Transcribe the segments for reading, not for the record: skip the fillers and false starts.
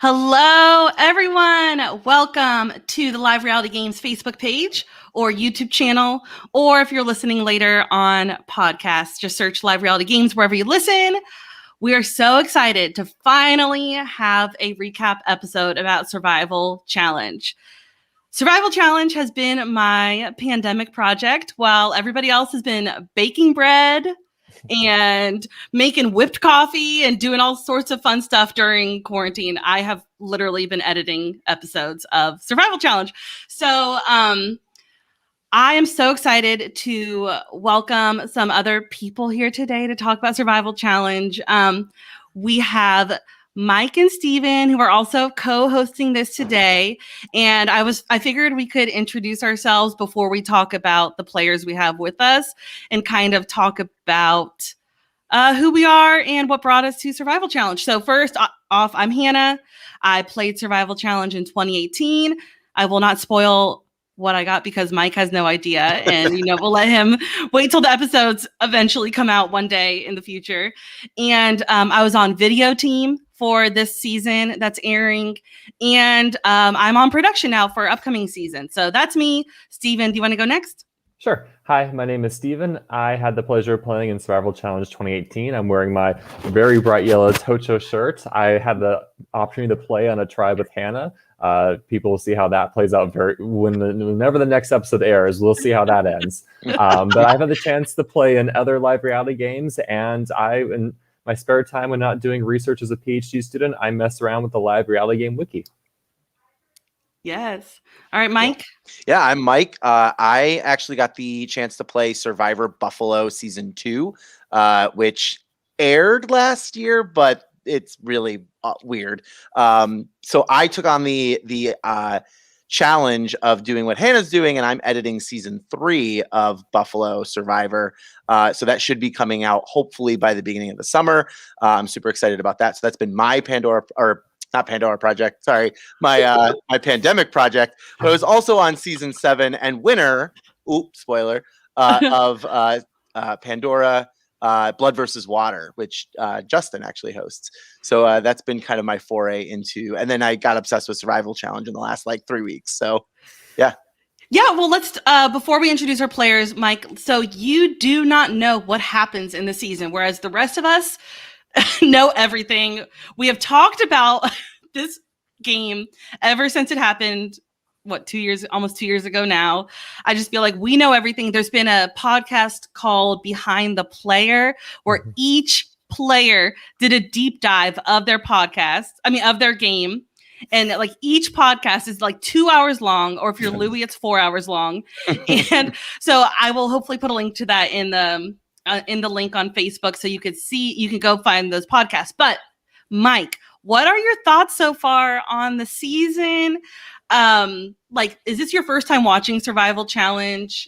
Hello, everyone. Welcome to the Live Reality Games Facebook page or YouTube channel, or if you're listening later on podcasts, just search Live Reality Games wherever you listen. We are so excited to finally have a recap episode about Survival Challenge. Survival Challenge has been my pandemic project while everybody else has been baking bread and making whipped coffee and doing all sorts of fun stuff during quarantine. I have literally been editing episodes of Survival Challenge. So I am so excited to welcome some other people here today to talk about Survival Challenge. We have Mike and Steven, who are also co-hosting this today. And I figured we could introduce ourselves before we talk about the players we have with us and kind of talk about who we are and what brought us to Survival Challenge. So first off, I'm Hannah. I played Survival Challenge in 2018. I will not spoil what I got because Mike has no idea. And, we'll let him wait till the episodes eventually come out one day in the future. And I was on video team for this season that's airing. And I'm on production now for upcoming season. So that's me. Steven, do you want to go next? Sure. Hi, my name is Steven. I had the pleasure of playing in Survival Challenge 2018. I'm wearing my very bright yellow Tocho shirt. I had the opportunity to play on a tribe with Hannah. People will see how that plays out whenever the next episode airs. We'll see how that ends. But I've had the chance to play in other live reality games, and in my spare time when not doing research as a PhD student, I mess around with the live reality game wiki. Yes. All right, Mike. Yeah, I'm Mike. I actually got the chance to play Survivor Buffalo Season 2, which aired last year, but it's really weird. So I took on the challenge of doing what Hannah's doing, and I'm editing Season 3 of Buffalo Survivor. So that should be coming out hopefully by the beginning of the summer. I'm super excited about that. So that's been my not Pandora project, sorry, my pandemic project, but I was also on Season 7 and winner, spoiler, of Pandora, Blood versus Water, which Justin actually hosts. So that's been kind of my foray into, and then I got obsessed with Survival Challenge in the last 3 weeks. So yeah. Yeah, well, let's, before we introduce our players, Mike, so you do not know what happens in the season, whereas the rest of us know everything. We have talked about this game ever since it happened, almost 2 years ago now. I just feel like we know everything. There's been a podcast called Behind the Player where each player did a deep dive of their of their game. And each podcast is 2 hours long, or if you're Louis, it's 4 hours long. And so I will hopefully put a link to that in the link on Facebook so you can go find those podcasts. But Mike, what are your thoughts so far on the season? Is this your first time watching Survival Challenge?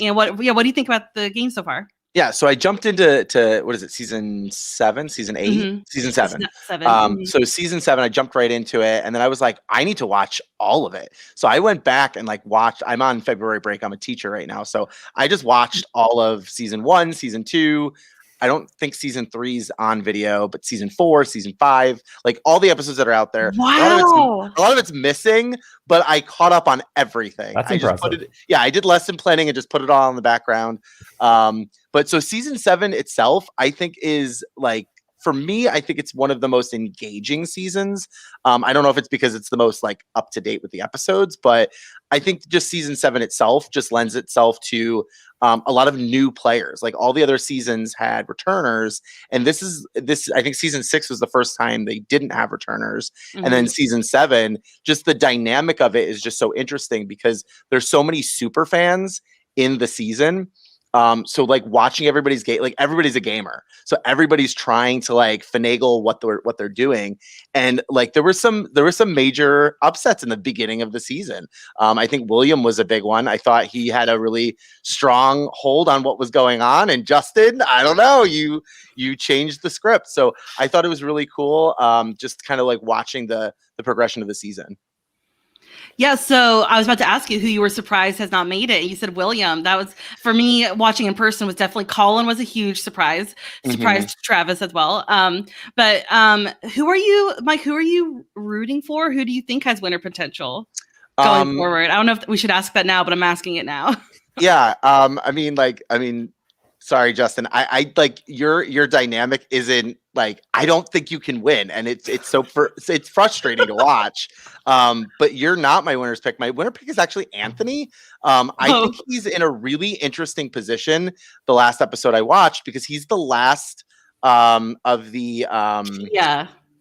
And what do you think about the game so far? Yeah, so I jumped into what is it, season 7, season 8, season 7. So season 7, I jumped right into it, and then I was like, I need to watch all of it. So I went back and watched. I'm on February break. I'm a teacher right now, so I just watched all of season 1, season 2. I don't think season 3's on video, but season 4, season 5, all the episodes that are out there. Wow. A lot of it's missing, but I caught up on everything. That's impressive. I did lesson planning and just put it all in the background. But so season 7 itself, I think is for me, I think it's one of the most engaging seasons. I don't know if it's because it's the most up to date with the episodes, but I think just season 7 itself just lends itself to a lot of new players. All the other seasons had returners, and this I think season 6 was the first time they didn't have returners. And then season 7, just the dynamic of it is just so interesting because there's so many super fans in the season. So watching everybody's game, everybody's a gamer. So everybody's trying to finagle what they're doing. And there were some major upsets in the beginning of the season. I think William was a big one. I thought he had a really strong hold on what was going on. And Justin, I don't know, you changed the script. So I thought it was really cool. Just kind of watching the progression of the season. Yeah, so I was about to ask you who you were surprised has not made it. You said William. That was, for me, watching in person was definitely Colin was a huge surprise. Surprised Travis as well. But who are you, Mike, who are you rooting for? Who do you think has winner potential going forward? I don't know if we should ask that now, but I'm asking it now. Yeah. Sorry, Justin. I like your dynamic isn't like, I don't think you can win, and it's it's frustrating to watch. But you're not my winner's pick. My winner pick is actually Anthony. I think he's in a really interesting position. The last episode I watched, because he's the last of the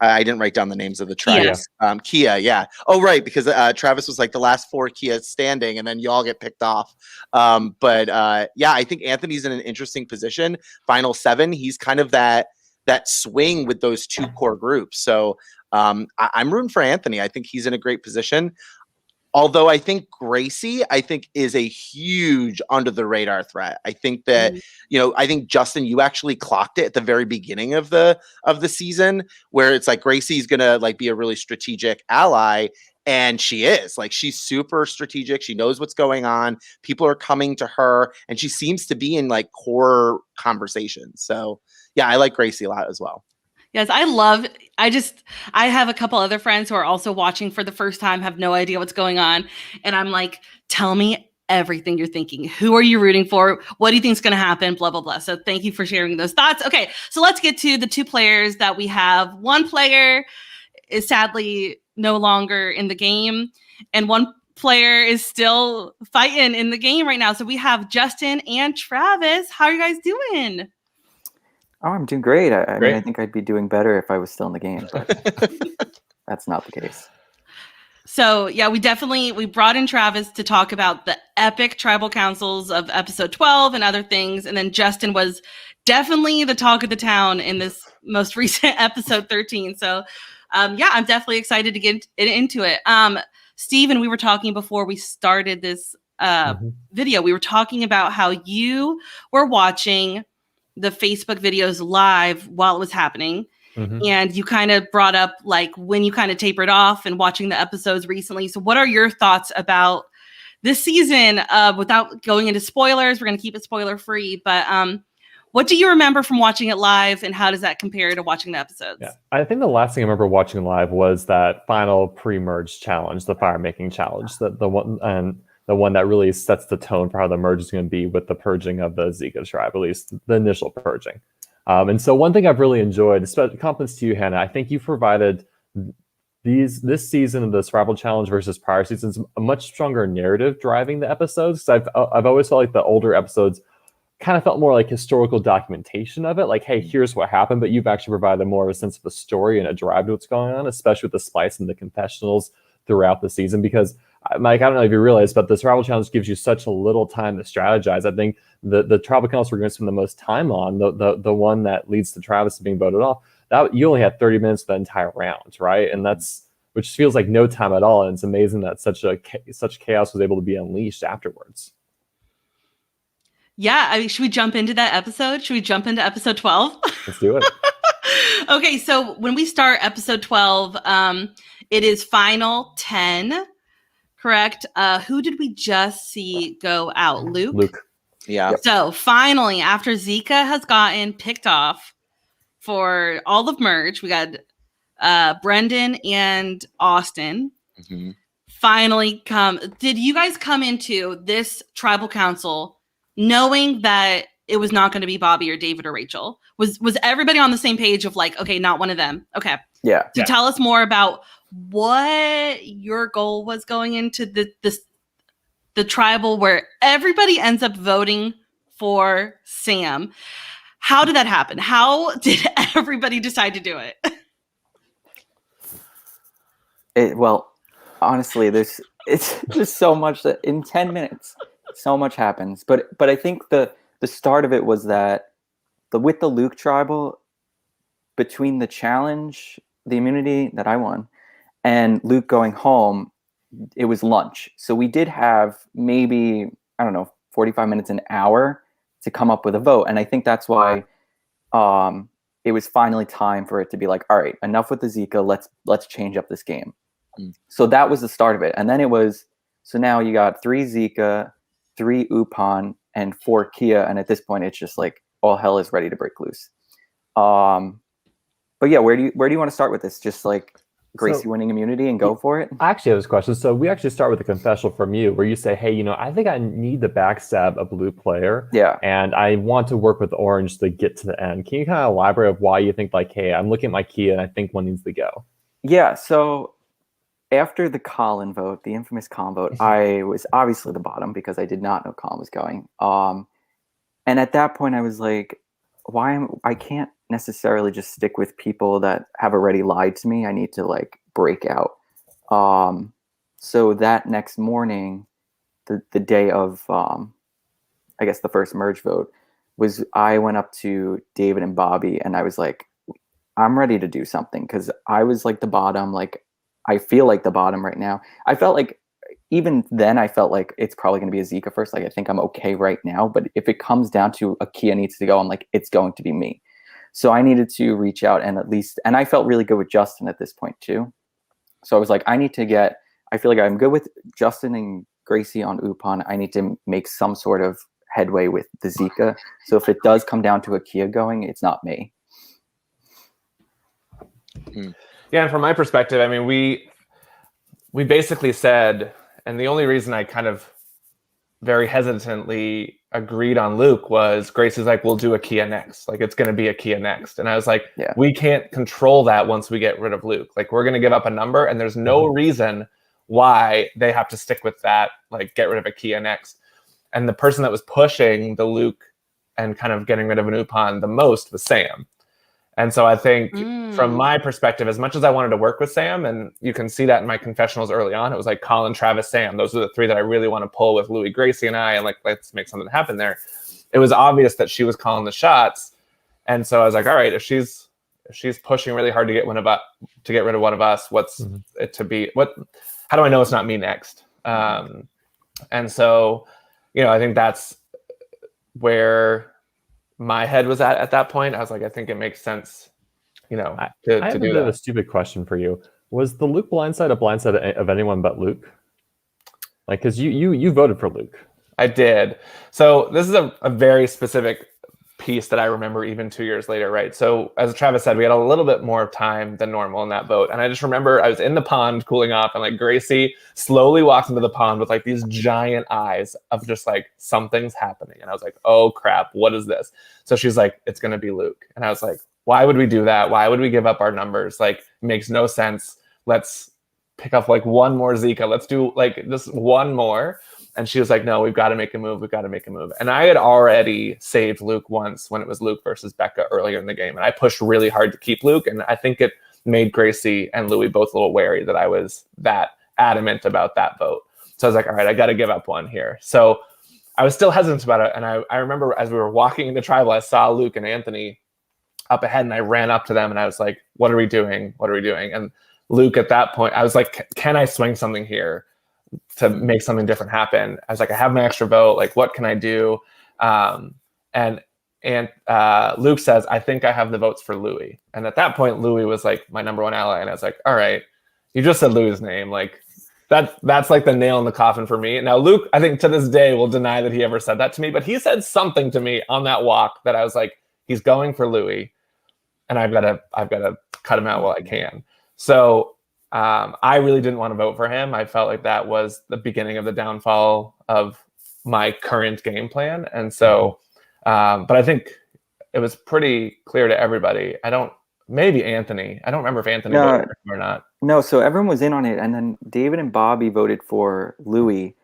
I didn't write down the names of the tribes. Kia, yeah. Oh, right, because Travis was like the last 4 Kia standing, and then you all get picked off. But I think Anthony's in an interesting position. Final 7, he's kind of that swing with those 2 core groups. So I'm rooting for Anthony. I think he's in a great position. Although I think Gracie, is a huge under the radar threat. I think that, I think Justin, you actually clocked it at the very beginning of the season, where it's like Gracie's gonna like be a really strategic ally. And she is, like, she's super strategic. She knows what's going on. People are coming to her, and she seems to be in like core conversations. So yeah, I like Gracie a lot as well. Yes, I have a couple other friends who are also watching for the first time, have no idea what's going on. And I'm like, tell me everything you're thinking. Who are you rooting for? What do you think is going to happen? Blah, blah, blah. So thank you for sharing those thoughts. Okay, so let's get to the 2 players that we have. One player is sadly no longer in the game, and one player is still fighting in the game right now. So we have Justin and Travis. How are you guys doing? Oh, I'm doing great. I mean, I think I'd be doing better if I was still in the game, but that's not the case. So yeah, we brought in Travis to talk about the epic tribal councils of episode 12 and other things. And then Justin was definitely the talk of the town in this most recent episode 13. So I'm definitely excited to get into it. Steven, we were talking before we started this video, we were talking about how you were watching the Facebook videos live while it was happening. And you kind of brought up like when you kind of tapered off and watching the episodes recently. So what are your thoughts about this season? Without going into spoilers, we're going to keep it spoiler free, but what do you remember from watching it live, and how does that compare to watching the episodes? Yeah, I think the last thing I remember watching live was that final pre-merge challenge, the fire making challenge, the one that really sets the tone for how the merge is going to be with the purging of the Zika tribe, at least the initial purging. And so one thing I've really enjoyed, especially compliments to you, Hannah, I think you provided this season of the Survival Challenge versus prior seasons a much stronger narrative driving the episodes. I've always felt like the older episodes kind of felt more like historical documentation of it, like, hey, here's what happened, but you've actually provided more of a sense of a story and a drive to what's going on, especially with the splice and the confessionals throughout the season. Because Mike, I don't know if you realize, but the Survival Challenge gives you such a little time to strategize. I think the tribal council we're going to spend the most time on, the one that leads to Travis being voted off, that you only had 30 minutes for the entire round, right? And which feels like no time at all. And it's amazing that such chaos was able to be unleashed afterwards. Yeah, I mean, should we jump into that episode? Should we jump into episode 12? Let's do it. Okay, so when we start episode 12, it is final 10, correct? Who did we just see go out? Luke? Yeah. So finally, after Zika has gotten picked off for all of merge, we got Brendan and Austin. Finally did you guys come into this tribal council knowing that it was not going to be Bobby or David or Rachel? Was everybody on the same page of like, okay, not one of them? Okay. Yeah. So tell us more about what your goal was going into the tribal where everybody ends up voting for Sam. How did that happen? How did everybody decide to do it? Well, honestly, there's so much that in 10 minutes, so much happens. But I think the start of it was that with the Luke tribal, between the challenge, the immunity that I won, and Luke going home, it was lunch. So we did have maybe, I don't know, 45 minutes, an hour to come up with a vote. And I think that's why it was finally time for it to be like, all right, enough with the Zika. Let's change up this game. So that was the start of it. And then it was, so now you got 3 Zika, 3 Upon, and 4 Kia. And at this point, it's just like all hell is ready to break loose. But yeah, where do you want to start with this? Just like Gracie winning immunity and go for it? I actually have this question. So we actually start with a confessional from you where you say, hey, I think I need to backstab a blue player. Yeah. And I want to work with orange to get to the end. Can you kind of elaborate of why you think like, hey, I'm looking at my Kia and I think one needs to go? Yeah. So after the Colin vote, the infamous Colin vote, I was obviously the bottom because I did not know Colin was going. And at that point I was like, I can't necessarily just stick with people that have already lied to me. I need to like break out. So that next morning, the day of, I guess the first merge vote I went up to David and Bobby and I was like, I'm ready to do something. Cause I was like the bottom, like I feel like the bottom right now. I felt like even then I felt like it's probably going to be a Zika first. Like I think I'm okay right now, but if it comes down to a Kia needs to go, I'm like, it's going to be me. So I needed to reach out and and I felt really good with Justin at this point too. So I was like, I feel like I'm good with Justin and Gracie on Upon. I need to make some sort of headway with the Zika. So if it does come down to a Kia going, it's not me. Yeah, and from my perspective, I mean, we basically said, and the only reason I kind of very hesitantly agreed on Luke was Gracie's like, we'll do a Kia next. Like, it's going to be a Kia next. And I was like, yeah, we can't control that once we get rid of Luke. Like, we're going to give up a number, and there's no reason why they have to stick with that, like, get rid of a Kia next. And the person that was pushing the Luke and kind of getting rid of an Upon the most was Sam. And so I think from my perspective, as much as I wanted to work with Sam, and you can see that in my confessionals early on, it was like Colin, Travis, Sam. Those are the 3 that I really want to pull with Louis, Gracie, and I, and like, let's make something happen there. It was obvious that she was calling the shots. And so I was like, all right, if she's pushing really hard to get rid of one of us, what's it to be? How do I know it's not me next? And so, I think that's where my head was at that point. I was like, I think it makes sense, to have do that. A stupid question for you. Was the Luke blindside a blindside of anyone but Luke? Like, because you voted for Luke. I did. So this is a very specific piece that I remember even 2 years later, right? So as Travis said, we had a little bit more time than normal in that vote. And I just remember I was in the pond cooling off, and like Gracie slowly walked into the pond with like these giant eyes of just like, something's happening. And I was like, oh crap, what is this? So she's like, it's going to be Luke. And I was like, why would we do that? Why would we give up our numbers? Like, it makes no sense. Let's pick up like one more Zika. Let's do like just one more. And she was like, no, we've got to make a move. We've got to make a move. And I had already saved Luke once when it was Luke versus Becca earlier in the game. And I pushed really hard to keep Luke. And I think it made Gracie and Louis both a little wary that I was that adamant about that vote. So I was like, all right, I got to give up one here. So I was still hesitant about it. And I remember as we were walking into tribal, I saw Luke and Anthony up ahead, and I ran up to them and I was like, what are we doing? What are we doing? And Luke at that point, I was like, can I swing something here to make something different happen? I was like, I have my extra vote. Like, what can I do? And Luke says, I think I have the votes for Louis. And at that point, Louis was like my number one ally. And I was like, all right, you just said Louis' name. Like, that's like the nail in the coffin for me. Now, Luke, I think to this day will deny that he ever said that to me, but he said something to me on that walk that I was like, he's going for Louis, and I've got to cut him out while I can. So I really didn't want to vote for him. I felt like that was the beginning of the downfall of my current game plan. And so, but I think it was pretty clear to everybody. Maybe Anthony. I don't remember if Anthony voted or not. No, so everyone was in on it, and then David and Bobby voted for Louis.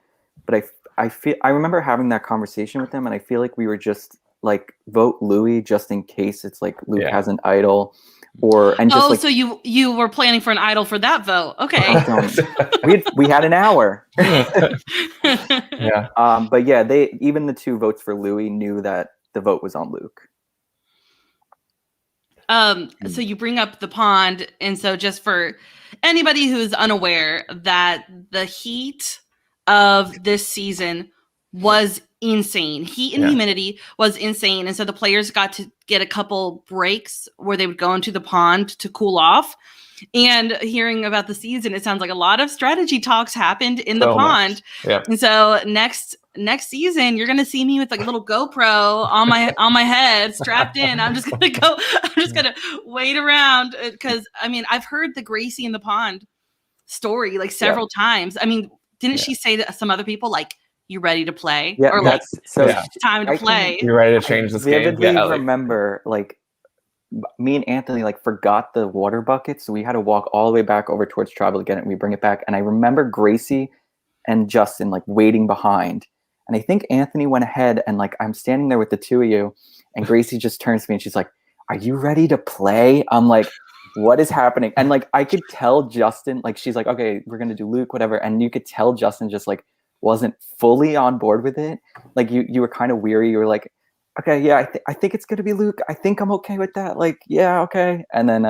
But I remember having that conversation with them, and I feel like we were just like, vote Louis just in case it's like Luke has an idol. So you were planning for an idol for that vote. Okay. we had an hour. Yeah. But yeah, even the 2 votes for Louis knew that the vote was on Luke. So you bring up the pond, and so just for anybody who's unaware, that the heat of this season was insane. Heat and humidity was insane. And so the players got to get a couple breaks where they would go into the pond to cool off. And hearing about the season, it sounds like a lot of strategy talks happened in the So much. pond. Yeah. And so next season, you're gonna see me with like a little GoPro on my head, strapped in. I'm just gonna wait around because I mean I've heard the Gracie in the pond story like several times. I mean, didn't she say to some other people like, "You ready to play?" Yeah, or like, yeah. "It's time to play." You're ready to change this game. Vividly Yeah, like, remember like me and Anthony like forgot the water bucket, so we had to walk all the way back over towards tribal to get it. And we bring it back, and I remember Gracie and Justin like waiting behind, and I think Anthony went ahead, and like I'm standing there with the two of you, and Gracie just turns to me and she's like, "Are you ready to play?" I'm like, "What is happening?" And like I could tell Justin, like she's like, "Okay, we're gonna do Luke, whatever," and you could tell Justin just like wasn't fully on board with it. Like you were kind of weary. You were like, "Okay, yeah, I think it's gonna be Luke. I think I'm okay with that. Like, yeah, okay." And then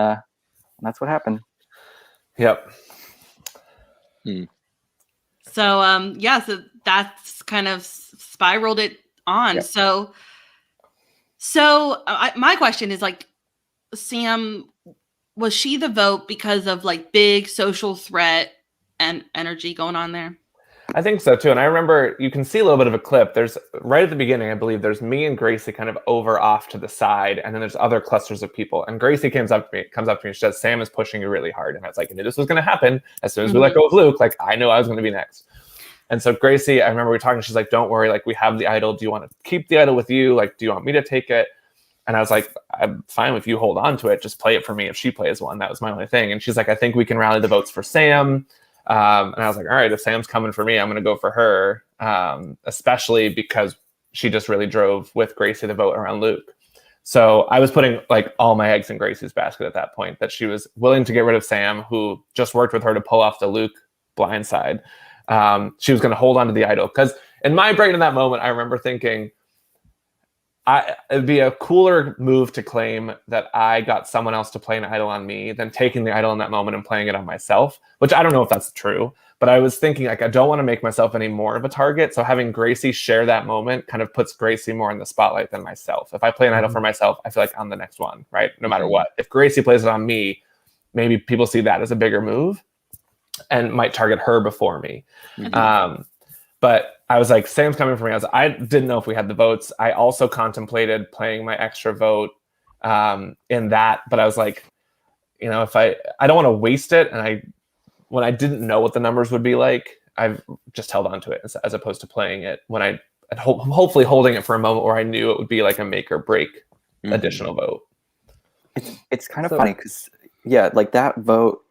that's what happened. Yep. So so that's kind of spiraled it on. Yep. So my question is like, Sam, was she the vote because of like big social threat and energy going on there? I think so too. And I remember you can see a little bit of a clip. There's right at the beginning, I believe there's me and Gracie kind of over off to the side, and then there's other clusters of people. And Gracie comes up to me and she says, "Sam is pushing you really hard." And I was like, I knew this was going to happen. As soon as we let go of Luke, like I knew I was going to be next. And so Gracie, I remember we were talking, she's like, "Don't worry, like we have the idol. Do you want to keep the idol with you? Like, do you want me to take it?" And I was like, "I'm fine if you hold on to it. Just play it for me if she plays one." That was my only thing. And she's like, "I think we can rally the votes for Sam." And I was like, all right, if Sam's coming for me, I'm going to go for her, especially because she just really drove with Gracie the vote around Luke. So I was putting like all my eggs in Gracie's basket at that point, that she was willing to get rid of Sam, who just worked with her to pull off the Luke blindside. She was going to hold on to the idol. Because in my brain in that moment, I remember thinking, it'd be a cooler move to claim that I got someone else to play an idol on me than taking the idol in that moment and playing it on myself, which I don't know if that's true, but I was thinking like, I don't want to make myself any more of a target. So having Gracie share that moment kind of puts Gracie more in the spotlight than myself. If I play an idol for myself, I feel like I'm the next one, right? No matter what. If Gracie plays it on me, maybe people see that as a bigger move and might target her before me. But I was like, Sam's coming for me. I didn't know if we had the votes. I also contemplated playing my extra vote in that, but I was like, you know, if I don't want to waste it. And when I didn't know what the numbers would be like, I've just held on to it as opposed to playing it when hopefully holding it for a moment where I knew it would be like a make or break additional vote. It's kind of funny because like that vote,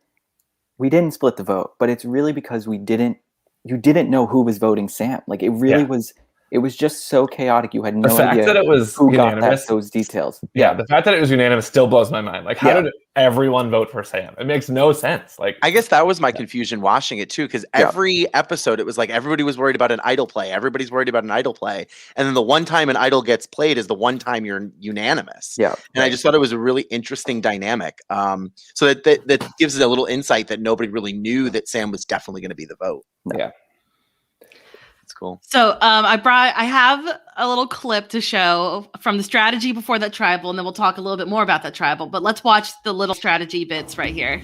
we didn't split the vote, but it's really because you didn't know who was voting Sam. Like it really was. It was just so chaotic. You had no idea. The fact that it was who unanimous, got those details. Yeah, the fact that it was unanimous still blows my mind. Like, how did everyone vote for Sam? It makes no sense. Like, I guess that was my confusion watching it too, because every episode it was like everybody was worried about an idol play. Everybody's worried about an idol play, and then the one time an idol gets played is the one time you're unanimous. Yeah, and I just thought it was a really interesting dynamic. So that gives it a little insight that nobody really knew that Sam was definitely going to be the vote. Yeah. Cool. So I have a little clip to show from the strategy before that tribal, and then we'll talk a little bit more about that tribal. But let's watch the little strategy bits right here.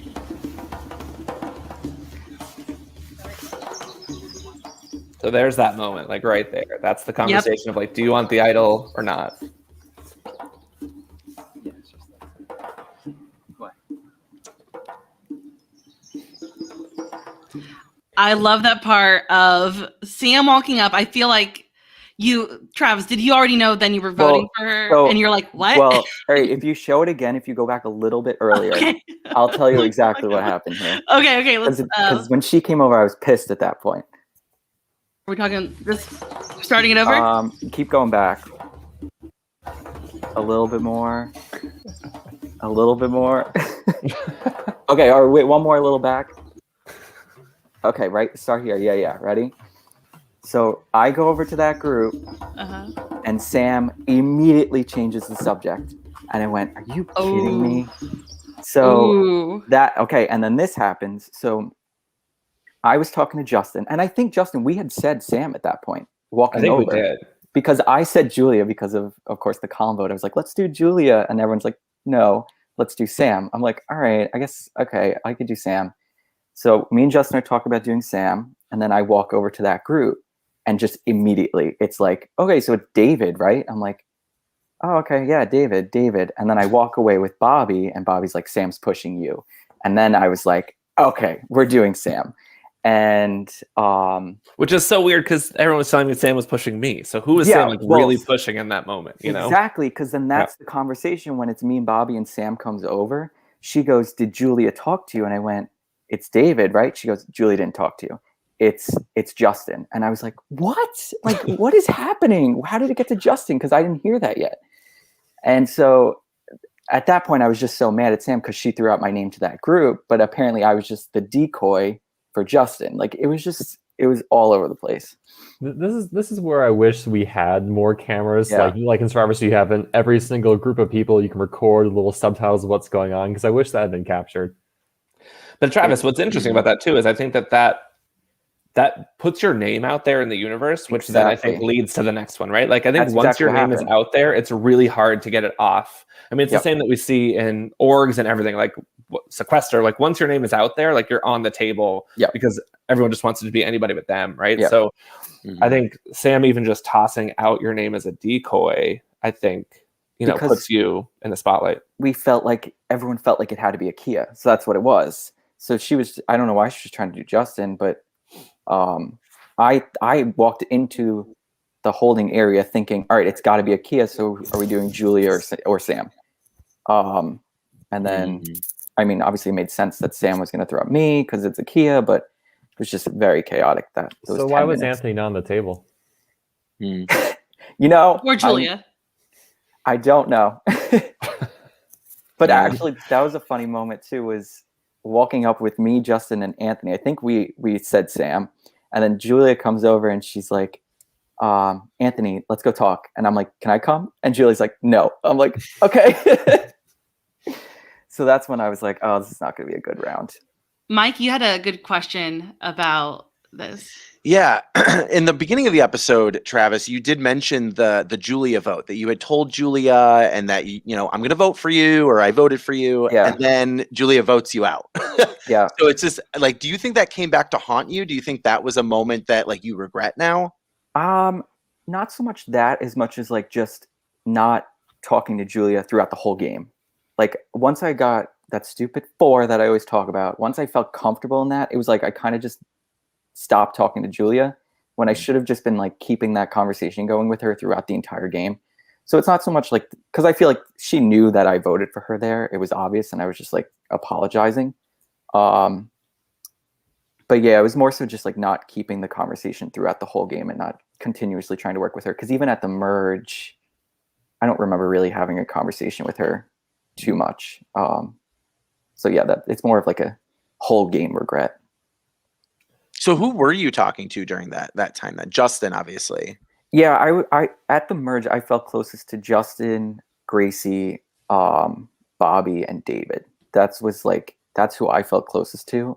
So there's that moment, like right there. That's the conversation of like, do you want the idol or not? I love that part of Sam walking up. I feel like Travis, did you already know then you were voting for her? And you're like, what? Well, all right, if you show it again, if you go back a little bit earlier, I'll tell you exactly what happened here. Okay, let's... Because when she came over, I was pissed at that point. Are we talking just starting it over? Keep going back. A little bit more. A little bit more. Okay, all right, wait, one more little back. Okay, right, start here. Yeah, ready? So I go over to that group, and Sam immediately changes the subject. And I went, are you kidding me? So and then this happens. So I was talking to Justin, and I think, Justin, we had said Sam at that point, walking over. We did. Because I said Julia because of course, the column vote. I was like, let's do Julia. And everyone's like, no. let's do Sam. I'm like, all right, I guess, okay, I could do Sam. So me and Justin are talking about doing Sam, and then I walk over to that group, and just immediately it's like, okay, so it's David, right? I'm like, oh, okay, yeah, David. And then I walk away with Bobby, and Bobby's like, Sam's pushing you. And then I was like, okay, we're doing Sam. And which is so weird because everyone was telling me Sam was pushing me. So who was Sam really pushing in that moment? You know? Exactly, because then that's the conversation when it's me and Bobby and Sam comes over. She goes, did Julia talk to you? And I went, it's David, right? She goes, Julia didn't talk to you. It's Justin. And I was like, what? Like, what is happening? How did it get to Justin? Because I didn't hear that yet. And so at that point, I was just so mad at Sam because she threw out my name to that group. But apparently I was just the decoy for Justin. Like, it was all over the place. This is where I wish we had more cameras. Like in Survivor, so you have in every single group of people, you can record little subtitles of what's going on, because I wish that had been captured. But Travis, what's interesting about that too is I think that puts your name out there in the universe, which then I think leads to the next one, right? Like, I think once your name is out there, it's really hard to get it off. I mean, it's the same that we see in orgs and everything, like Sequester. Like, once your name is out there, like, you're on the table because everyone just wants it to be anybody but them, right? So I think Sam even just tossing out your name as a decoy, I think, because puts you in the spotlight. Everyone felt like it had to be a Kia. So that's what it was. So I don't know why she was trying to do Justin, but I walked into the holding area thinking, all right, it's got to be a Kia. So are we doing Julia or Sam? And then, I mean, obviously it made sense that Sam was going to throw at me because it's a Kia, but it was just very chaotic. So why was Anthony not on the table? Or Julia? I don't know. But actually, that was a funny moment too, was walking up with me, Justin, and Anthony. I think we said Sam, and then Julia comes over and she's like, Anthony, let's go talk. And I'm like, can I come? And Julia's like, no. I'm like, okay. So that's when I was like, oh, this is not going to be a good round. Mike, you had a good question about this. Yeah. In the beginning of the episode, Travis, you did mention the Julia vote, that you had told Julia and that, I'm going to vote for you, or I voted for you. Yeah. And then Julia votes you out. Yeah. So it's just like, do you think that came back to haunt you? Do you think that was a moment that like you regret now? Not so much that, as much as like just not talking to Julia throughout the whole game. Like, once I got that stupid 4 that I always talk about, once I felt comfortable in that, it was like I kind of just stopped talking to Julia when I should have just been like keeping that conversation going with her throughout the entire game. So it's not so much like, because I feel like she knew that I voted for her there. It was obvious, and I was just like apologizing. But yeah, it was more so just like not keeping the conversation throughout the whole game and not continuously trying to work with her. Because even at the merge, I don't remember really having a conversation with her too much. So yeah, it's more of like a whole game regret. So who were you talking to during that time? That Justin, obviously. Yeah, I at the merge, I felt closest to Justin, Gracie, Bobby, and David. That's who I felt closest to.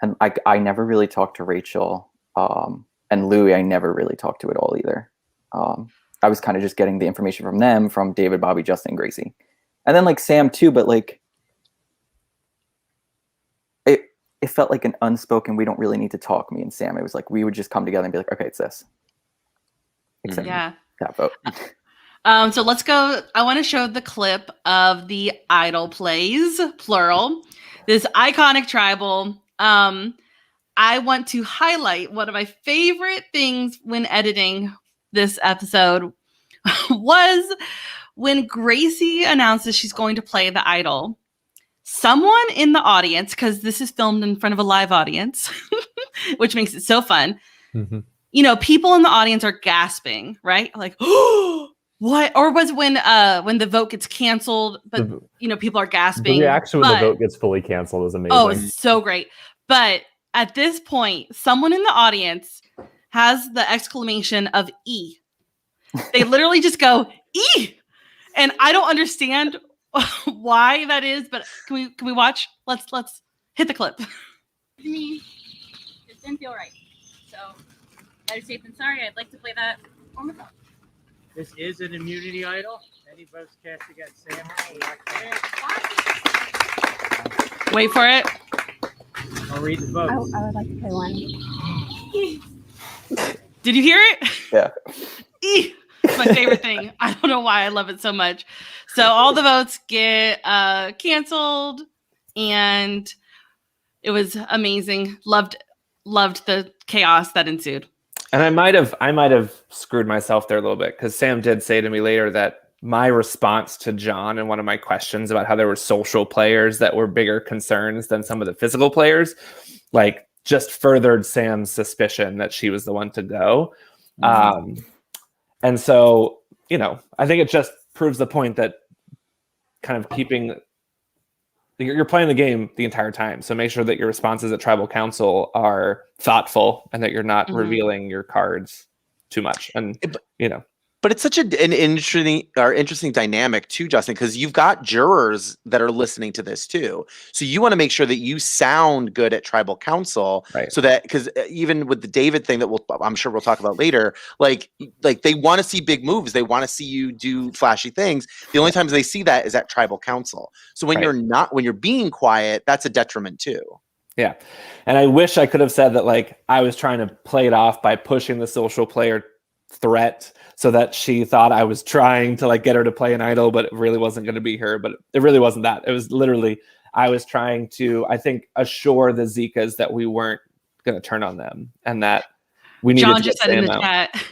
And I never really talked to Rachel, and Louie I never really talked to at all either. I was kind of just getting the information from them, from David, Bobby, Justin, and Gracie. And then like Sam too, but like it felt like an unspoken, we don't really need to talk, me and Sam. It was like we would just come together and be like, okay, it's this. Except that vote. So let's go. I want to show the clip of the idol plays, plural, this iconic tribal. I want to highlight one of my favorite things when editing this episode was when Gracie announces she's going to play the idol. Someone in the audience, because this is filmed in front of a live audience, which makes it so fun. Mm-hmm. People in the audience are gasping, right? Like, oh, what? Or was when the vote gets canceled, but people are gasping. The reaction when the vote gets fully canceled is amazing. Oh, it's so great. But at this point, someone in the audience has the exclamation of E. They literally just go, E! And I don't understand why that is, but can we watch? Let's hit the clip. To me, it didn't feel right. So better safe than sorry. I'd like to play that on the phone. This is an immunity idol. Any votes cast against Sam will not count. Wait for it. I'll read the votes. I would like to play one. Did you hear it? Yeah. It's my favorite thing. I don't know why I love it so much. So all the votes get canceled, and it was amazing. Loved the chaos that ensued. And I might have screwed myself there a little bit, because Sam did say to me later that my response to John and one of my questions about how there were social players that were bigger concerns than some of the physical players, like, just furthered Sam's suspicion that she was the one to go. And so, I think it just proves the point that kind of you're playing the game the entire time. So make sure that your responses at Tribal Council are thoughtful and that you're not revealing your cards too much. And, But it's such an interesting dynamic too, Justin, because you've got jurors that are listening to this too. So you want to make sure that you sound good at Tribal Council, right? So that, because even with the David thing that I'm sure we'll talk about later, like they want to see big moves, they want to see you do flashy things. The only times they see that is at Tribal Council. So when you're being quiet, that's a detriment too. Yeah, and I wish I could have said that, like, I was trying to play it off by pushing the social player threat so that she thought I was trying to, like, get her to play an idol, but it really wasn't going to be her. But it really wasn't that. It was literally, I was trying to, I think, assure the Zekas that we weren't going to turn on them, and that we needed John to just get said in Sam the out. chat,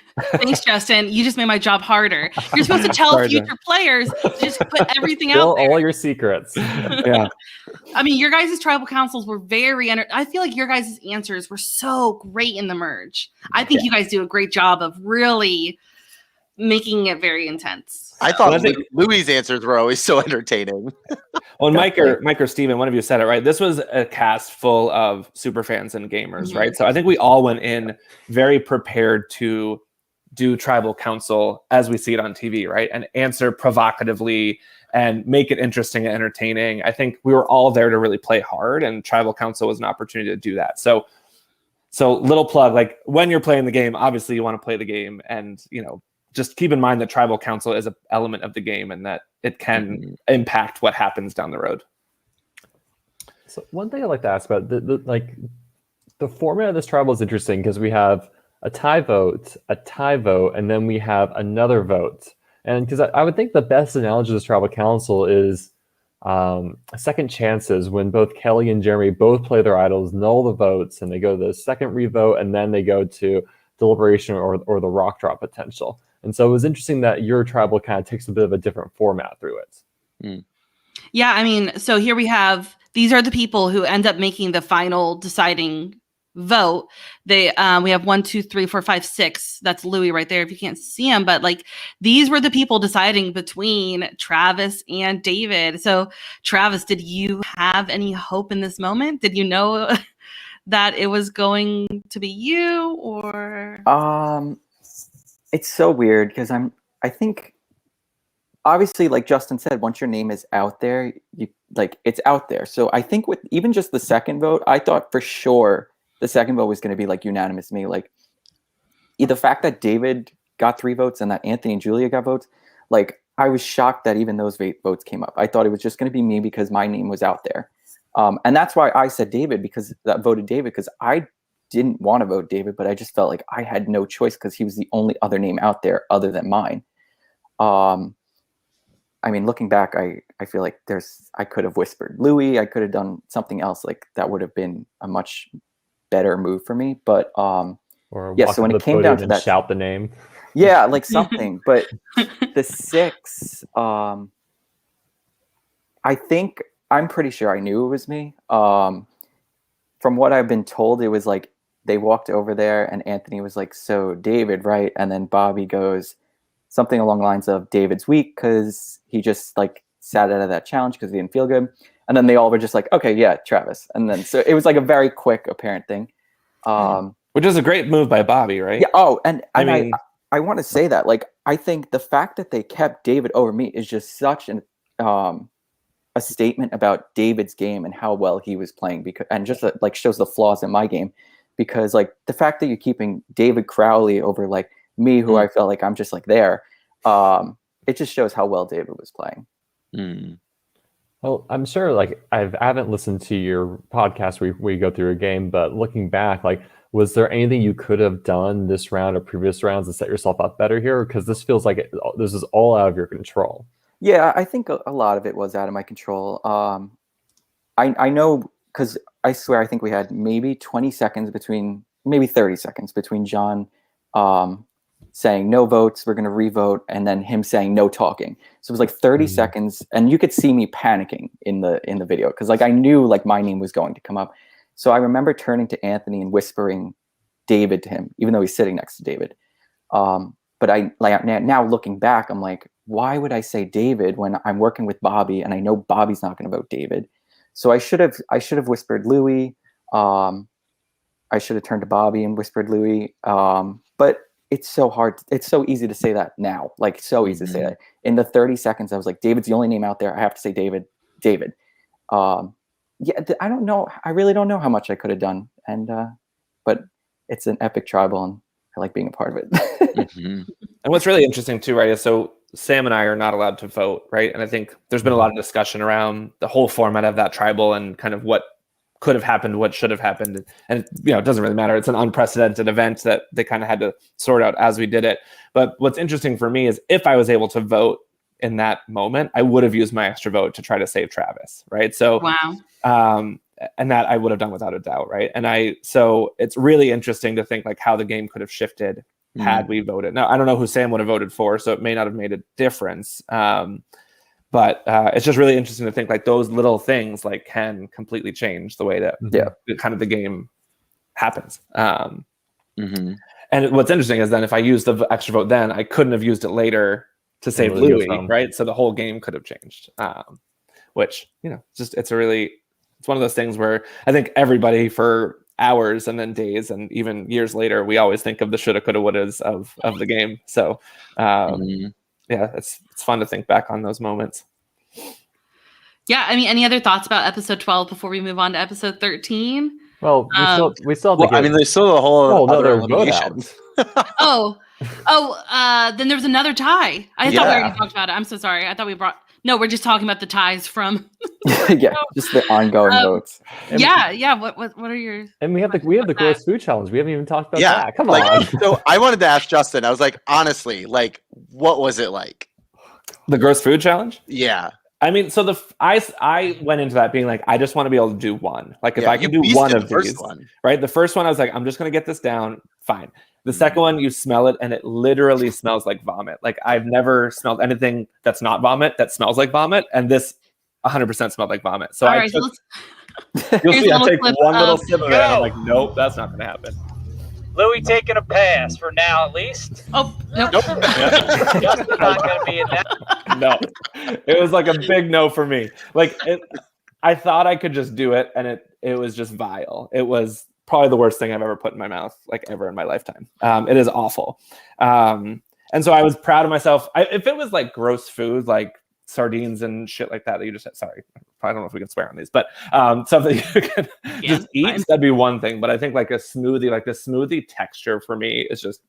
thanks, Justin. You just made my job harder. You're supposed to tell Sorry, future Jen. players to just put everything Spill out there. all your secrets. Yeah. I mean, your guys' tribal councils were very I feel like your guys' answers were so great in the merge. I think you guys do a great job of really making it very intense. I thought Well, Louis' answers were always so entertaining. Well, Mike or Steven, one of you said it, right? This was a cast full of super fans and gamers, right? So I think we all went in very prepared to do Tribal Council as we see it on TV, right? And answer provocatively and make it interesting and entertaining. I think we were all there to really play hard, and Tribal Council was an opportunity to do that. So little plug, like, when you're playing the game, obviously you want to play the game, and, just keep in mind that Tribal Council is an element of the game and that it can impact what happens down the road. So one thing I'd like to ask about, the format of this tribal is interesting because we have a tie vote, and then we have another vote. And because I would think the best analogy of this Tribal Council is second chances, when both Kelly and Jeremy both play their idols, null the votes, and they go to the second revote, and then they go to deliberation or the rock drop potential. And so it was interesting that your tribal kind of takes a bit of a different format through it. Yeah, I mean, so here we have, these are the people who end up making the final deciding vote. We have 1, 2, 3, 4, 5, 6. That's Louis right there if you can't see him. But, like, these were the people deciding between Travis and David. So Travis, did you have any hope in this moment? Did you know that it was going to be you, or? It's so weird because I think, obviously, like Justin said, once your name is out there, it's out there. So I think with even just the second vote, I thought for sure the second vote was going to be, like, unanimous to me. Like, the fact that David got 3 votes and that Anthony and Julia got votes, like, I was shocked that even those votes came up. I thought it was just going to be me because my name was out there. And that's why I said David, because I didn't want to vote David, but I just felt like I had no choice because he was the only other name out there other than mine. I mean, looking back, I feel like I could have whispered Louis. I could have done something else, like, that would have been a much better move for me. But or yeah, so when it came down to that, shout the name. Yeah, like something. But the 6, I think, I'm pretty sure I knew it was me. From what I've been told, it was like they walked over there and Anthony was like, "So David, right?" And then Bobby goes something along the lines of, "David's weak because he just, like, sat out of that challenge because he didn't feel good." And then they all were just like, "Okay, yeah, Travis." And then so it was like a very quick apparent thing. Which is a great move by Bobby, right? Yeah. Oh, and I mean, I want to say that, like, I think the fact that they kept David over me is just such a statement about David's game and how well he was playing, because, and just like shows the flaws in my game, because, like, the fact that you're keeping David Crowley over, like, me, who I felt like I'm just, like, there, it just shows how well David was playing. Mm. Well, I'm sure, like, I haven't listened to your podcast where we go through a game, but looking back, like, was there anything you could have done this round or previous rounds to set yourself up better here? Because this feels like this is all out of your control. Yeah, I think a lot of it was out of my control. I know, because I swear I think we had maybe 20 seconds maybe 30 seconds between John saying no votes, we're going to revote, and then him saying no talking. So it was like 30 seconds, and you could see me panicking in the video because like I knew like my name was going to come up. So I remember turning to Anthony and whispering David to him, even though he's sitting next to David. But I like now looking back, I'm like, why would I say David when I'm working with Bobby and I know Bobby's not going to vote David? So I should have whispered Louis. I should have turned to Bobby and whispered Louis. But it's so hard. It's so easy to say that now. Like so easy to say that. In the 30 seconds, I was like, David's the only name out there. I have to say David. I don't know. I really don't know how much I could have done. And but it's an epic tribal, and I like being a part of it. And what's really interesting too, right, is so Sam and I are not allowed to vote, right? And I think there's been a lot of discussion around the whole format of that tribal and kind of what could have happened, what should have happened. And, it doesn't really matter. It's an unprecedented event that they kind of had to sort out as we did it. But what's interesting for me is if I was able to vote in that moment, I would have used my extra vote to try to save Travis, right? So, Wow. And that I would have done without a doubt, right? So it's really interesting to think like how the game could have shifted had we voted. Now, I don't know who Sam would have voted for, so it may not have made a difference. But it's just really interesting to think like those little things like can completely change the way that kind of the game happens. And what's interesting is then if I used the extra vote then, I couldn't have used it later to save Louis, right? So the whole game could have changed, which, it's one of those things where I think everybody for hours and then days and even years later, we always think of the shoulda, coulda, wouldas of the game. So it's fun to think back on those moments. Yeah, I mean, any other thoughts about episode 12 before we move on to episode 13? Well, we still have to get, there's still a whole other vote elimination. out. Then there was another tie. I thought we already talked about it. I'm so sorry. I thought we're just talking about the ties from just the ongoing votes. What are your? And we have the gross food challenge. We haven't even talked about that. Come on. on. So I wanted to ask Justin. I was like, honestly, like, what was it like? The gross food challenge? Yeah. I mean, so I went into that being like, I just want to be able to do one. Like if I can do one of these, right? The first one, I was like, I'm just going to get this down. Fine. The second one, you smell it, and it literally smells like vomit. Like I've never smelled anything that's not vomit that smells like vomit, and this 100% smelled like vomit. So you'll see, I take one little sip of it, and I'm like, nope, that's not going to happen. Louis taking a pass for now, at least. Oh, nope. Justin not going to be in that. No, it was like a big no for me. Like I thought I could just do it, and it was just vile. It was probably the worst thing I've ever put in my mouth, like ever in my lifetime. It is awful. And so I was proud of myself. If it was like gross food, like sardines and shit like that you just had, sorry, I don't know if we can swear on these, but something you can just eat, that'd be one thing. But I think like a smoothie, like the smoothie texture for me is just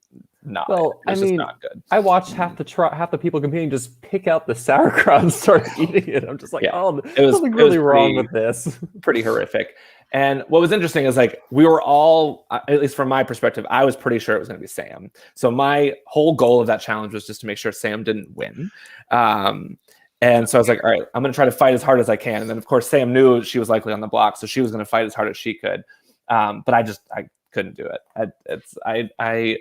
not. Well, it's just not good. I watched half the people competing just pick out the sauerkraut and start eating it. I'm just like, it was something really wrong with this. Pretty horrific. And what was interesting is like we were all, at least from my perspective, I was pretty sure it was going to be Sam. So my whole goal of that challenge was just to make sure Sam didn't win. And so I was like, all right, I'm going to try to fight as hard as I can. And then, of course, Sam knew she was likely on the block, so she was going to fight as hard as she could. But I couldn't do it. I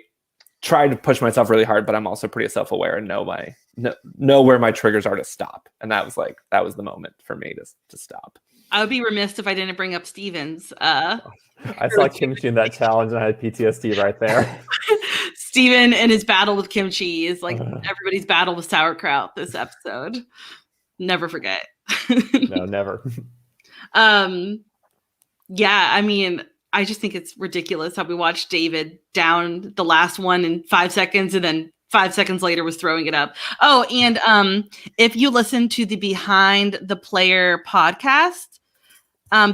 tried to push myself really hard, but I'm also pretty self-aware and know where my triggers are to stop. And that was the moment for me to stop. I would be remiss if I didn't bring up Steven's. I saw kimchi in that challenge and I had PTSD right there. Steven and his battle with kimchi is like everybody's battle with sauerkraut this episode. Never forget. No, never. Yeah, I mean, I just think it's ridiculous how we watched David down the last one in 5 seconds and then 5 seconds later was throwing it up. Oh, and if you listen to the Behind the Player podcast,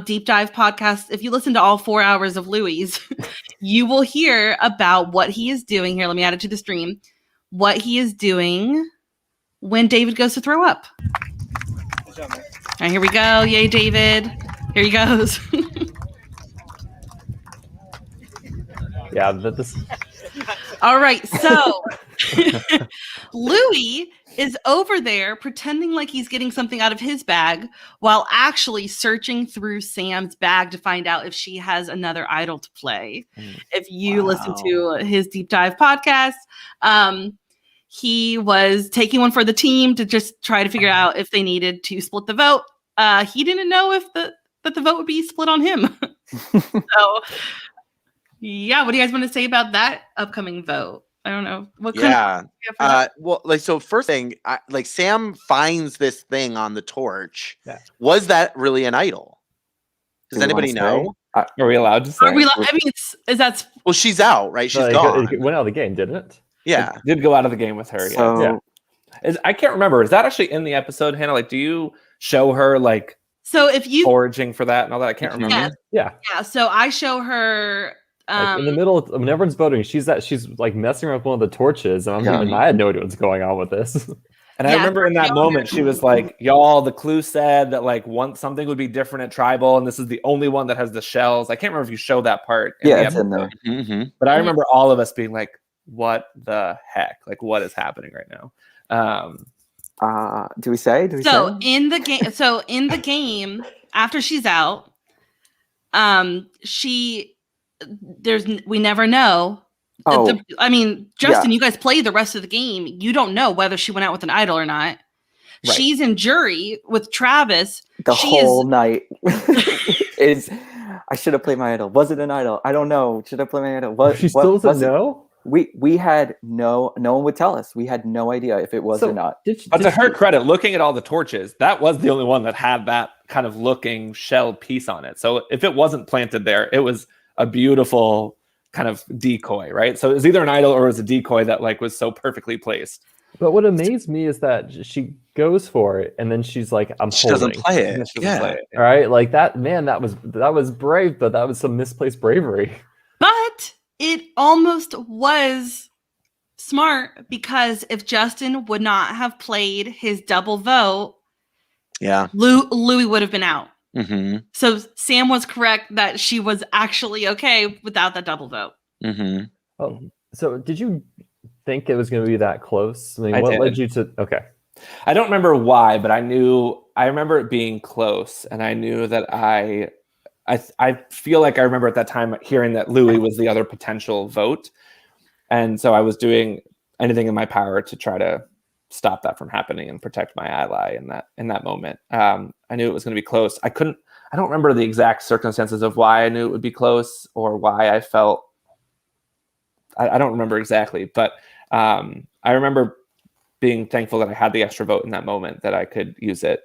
deep dive podcast, if you listen to all 4 hours of Louis, you will hear about what he is doing here. Let me add it to the stream. What he is doing when David goes to throw up. All right, here we go. Yay, David. Here he goes. Yeah, this. All right, so Louis is over there pretending like he's getting something out of his bag while actually searching through Sam's bag to find out if she has another idol to play. If you listen to his deep dive podcast, he was taking one for the team to just try to figure out if they needed to split the vote. He didn't know if that the vote would be split on him. So, yeah, what do you guys want to say about that upcoming vote? I don't know. What kind of well, like, so first thing, like, Sam finds this thing on the torch. Yeah. Was that really an idol? Does anybody know? Are we allowed to say? I mean, is that? Well, she's out, right? She's It gone. went out of the game, didn't it? Yeah. It did go out of the game with her. So, I can't remember. Is that actually in the episode, Hannah? Like, do you show her like So if you foraging for that and all that? I can't remember. Yes. Yeah. Yeah, so I show her Like in the middle, when everyone's voting, she's like messing around with one of the torches, and I had no idea what's going on with this. And I remember in that moment, she was like, "Y'all, the clue said that like something would be different at tribal, and this is the only one that has the shells." I can't remember if you showed that part. It's in there. But I remember all of us being like, "What the heck? Like, what is happening right now?" Do we say? in the game? So in the game, after she's out, we never know. Justin, you guys play the rest of the game. You don't know whether she went out with an idol or not. Right. She's in jury with Travis the whole night. I should have played my idol. Was it an idol? I don't know. Should I play my idol? She still doesn't know. We had no one would tell us. We had no idea if it was or not. But to her credit, looking at all the torches, that was the only one that had that kind of looking shell piece on it. So if it wasn't planted there, it was a beautiful kind of decoy, right? So it was either an idol or it was a decoy that like was so perfectly placed. But what amazed me is that she goes for it and then she's like, she doesn't play it. All right, like that, man, that was brave, but that was some misplaced bravery. But it almost was smart, because if Justin would not have played his double vote, Louis would have been out. Mm-hmm. So Sam was correct that she was actually okay without that double vote. Mm-hmm. Oh, so did you think it was going to be that close? I mean, what led you to? Okay, I don't remember why, but I remember it being close, and I knew that I feel like I remember at that time hearing that Louis was the other potential vote, and so I was doing anything in my power to try to stop that from happening and protect my ally in that moment. I knew it was going to be close. I don't remember the exact circumstances of why I knew it would be close or why I felt. I don't remember exactly, but I remember being thankful that I had the extra vote in that moment, that I could use it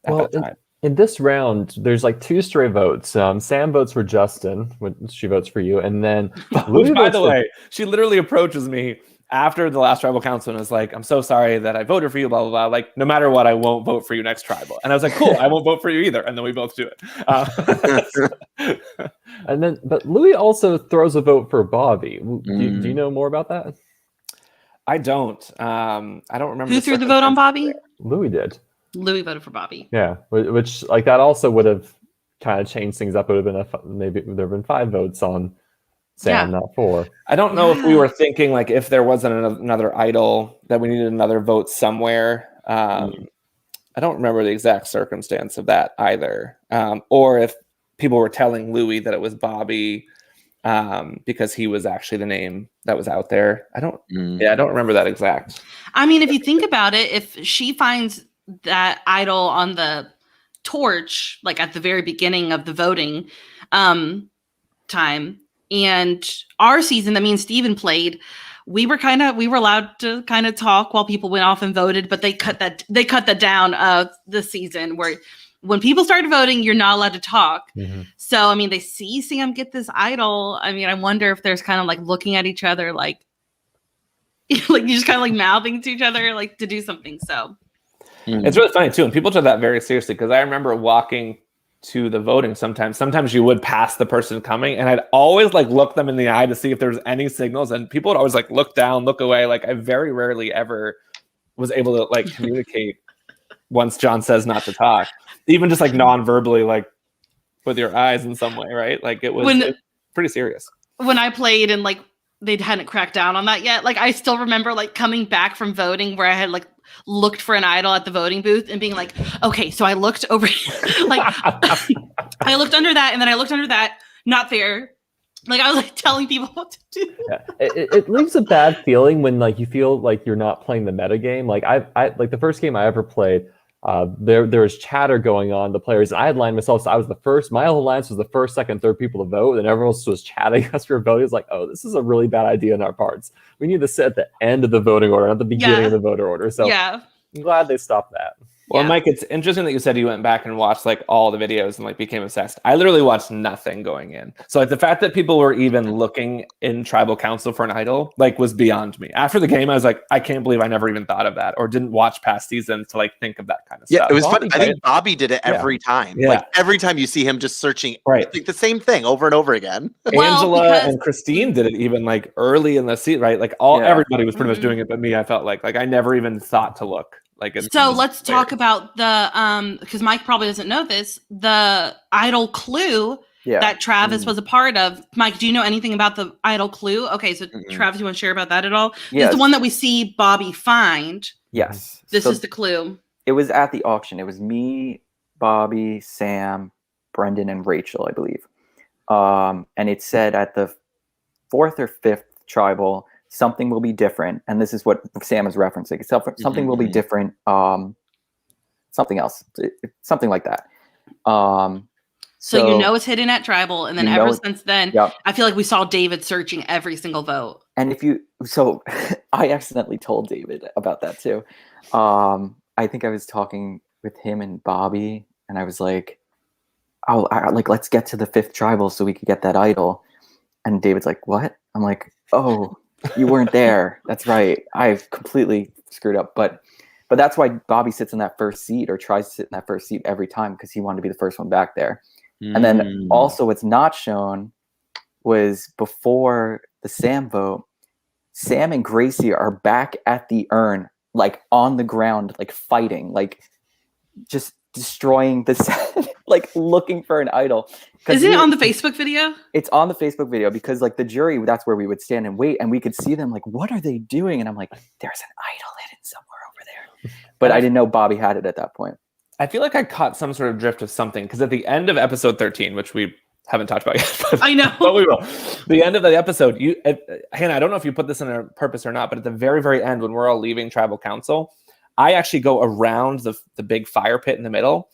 at that time. In this round, there's like 2 stray votes. Sam votes for Justin when she votes for you, and then Which, by the way, she literally approaches me after the last tribal council and was like, "I'm so sorry that I voted for you, blah, blah, blah. Like, no matter what, I won't vote for you next tribal." And I was like, "Cool, I won't vote for you either." And then we both do it. And then, but Louis also throws a vote for Bobby. Do you know more about that? I don't. I don't remember. Who threw the vote on Bobby? Louis did. Louis voted for Bobby. Yeah, which like that also would have kind of changed things up. It would have been maybe there have been 5 votes on Sam, not 4. I don't know if we were thinking like if there wasn't another idol that we needed another vote somewhere. I don't remember the exact circumstance of that either, or if people were telling Louis that it was Bobby because he was actually the name that was out there. I don't remember that exact. I mean, if you think about it, if she finds that idol on the torch, like at the very beginning of the voting time, and our season, that means Steven played, we were allowed to kind of talk while people went off and voted, but they cut that down this season, where when people started voting, you're not allowed to talk. Mm-hmm. So, I mean, they see Sam get this idol. I mean, I wonder if there's kind of like looking at each other, like you just kind of like mouthing to each other, like to do something. So it's really funny too, and people took that very seriously, because I remember walking to the voting sometimes you would pass the person coming, and I'd always like look them in the eye to see if there's any signals, and people would always like look down, look away. Like I very rarely ever was able to like communicate once John says not to talk, even just like non-verbally, like with your eyes in some way, right? Like it was pretty serious. When I played and like they hadn't cracked down on that yet, like I still remember like coming back from voting where I had like looked for an idol at the voting booth and being like, okay, so I looked over like I looked under that and then I looked under that, not there. Like I was like telling people what to do. Yeah. It leaves a bad feeling when like you feel like you're not playing the meta game. Like I like the first game I ever played, there was chatter going on the players. I had lined myself, so I was the first. My whole alliance was the first, second, third people to vote, and everyone else was chatting as we were voting. It's like, oh, this is a really bad idea on our parts. We need to sit at the end of the voting order, not the beginning of the voter order. So I'm glad they stopped that. Well, Mike, it's interesting that you said you went back and watched like all the videos and like became obsessed. I literally watched nothing going in. So like the fact that people were even looking in tribal council for an idol like was beyond me. After the game, I was like, I can't believe I never even thought of that or didn't watch past seasons to like think of that kind of stuff. Yeah, it was fun. I think Bobby did it every time. Yeah. Like every time you see him just searching like the same thing over and over again. Angela and Christine did it even like early in the season, right? Like everybody was pretty much doing it, but me, I felt like I never even thought to look. So let's talk about the because Mike probably doesn't know this, the idol clue that Travis was a part of. Mike, do you know anything about the idol clue? Okay, so Travis, you want to share about that at all? Yes. It's the one that we see Bobby find. Yes. This is the clue. It was at the auction. It was me, Bobby, Sam, Brendan, and Rachel, I believe. And it said at the 4th or 5th tribal, something will be different, and this is what Sam is referencing. Something will be different. Something else, something like that. So you know it's hidden at tribal, and then ever since then, I feel like we saw David searching every single vote. And I accidentally told David about that too. I think I was talking with him and Bobby, and I was like, "Oh, let's get to the 5th tribal so we could get that idol." And David's like, "What?" I'm like, "Oh. You weren't there. That's right. I've completely screwed up." But that's why Bobby sits in that first seat or tries to sit in that first seat every time, because he wanted to be the first one back there. And then also what's not shown was before the Sam vote, Sam and Gracie are back at the urn, like on the ground, like fighting, like just destroying the set, like looking for an idol. Is it on the Facebook video? It's on the Facebook video because like the jury, that's where we would stand and wait, and we could see them like, what are they doing? And I'm like, there's an idol hidden somewhere over there. But I didn't know Bobby had it at that point. I feel like I caught some sort of drift of something, because at the end of episode 13, which we haven't talked about yet, but, I know, but we will. The end of the episode, Hannah, I don't know if you put this in a purpose or not, but at the very, very end, when we're all leaving tribal council, I actually go around the big fire pit in the middle.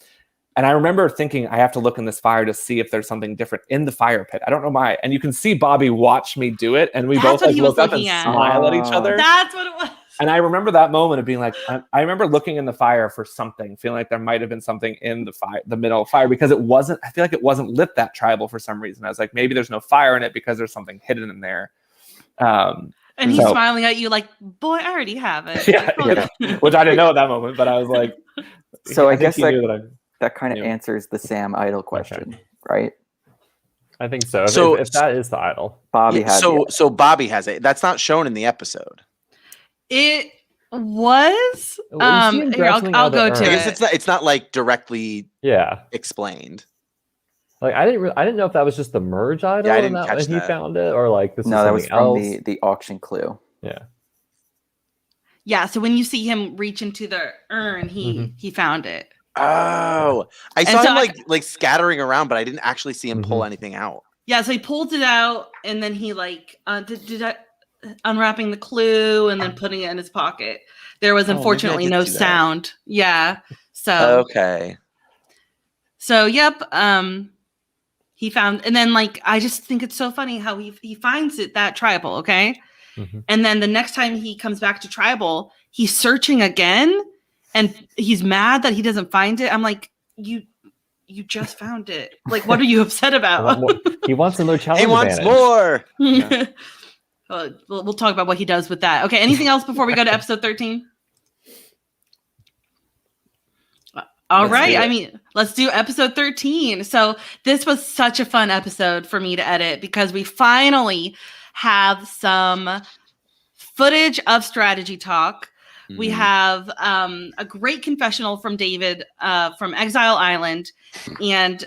And I remember thinking, I have to look in this fire to see if there's something different in the fire pit. I don't know why. And you can see Bobby watch me do it. And we both like look up and smile at each other. That's what it was. And I remember that moment of being like, I remember looking in the fire for something, feeling like there might have been something in the fire, the middle of fire, because I feel like it wasn't lit that tribal for some reason. I was like, maybe there's no fire in it because there's something hidden in there. And he's smiling at you like, boy, I already have it. Which I didn't know at that moment, but I was like, so I guess that kind of answers the Sam idol question, right? I think so. If that is the idol, Bobby has it. So Bobby has it. That's not shown in the episode. It was. Here, I'll go to it. I guess it's not like directly explained. Like I didn't know if that was just the merge idol. Yeah, I didn't catch that. He found it, or like this. No, that was else. From the auction clue. Yeah. Yeah. So when you see him reach into the urn, he found it. Oh, I saw him like scattering around, but I didn't actually see him pull anything out. Yeah, so he pulled it out, and then he like unwrapping the clue and then putting it in his pocket. There was unfortunately no sound. Yeah. So okay. So yep. He found, and then like I just think it's so funny how he finds it that tribal, okay, and then the next time he comes back to tribal, he's searching again. And he's mad that he doesn't find it. I'm like, you just found it. Like, what are you upset about? He wants another challenge. He wants more. Yeah. We'll talk about what he does with that. Okay. Anything else before we go to episode 13? All right. I mean, let's do episode 13. So this was such a fun episode for me to edit because we finally have some footage of strategy talk. We Mhm. have a great confessional from David from Exile Island. And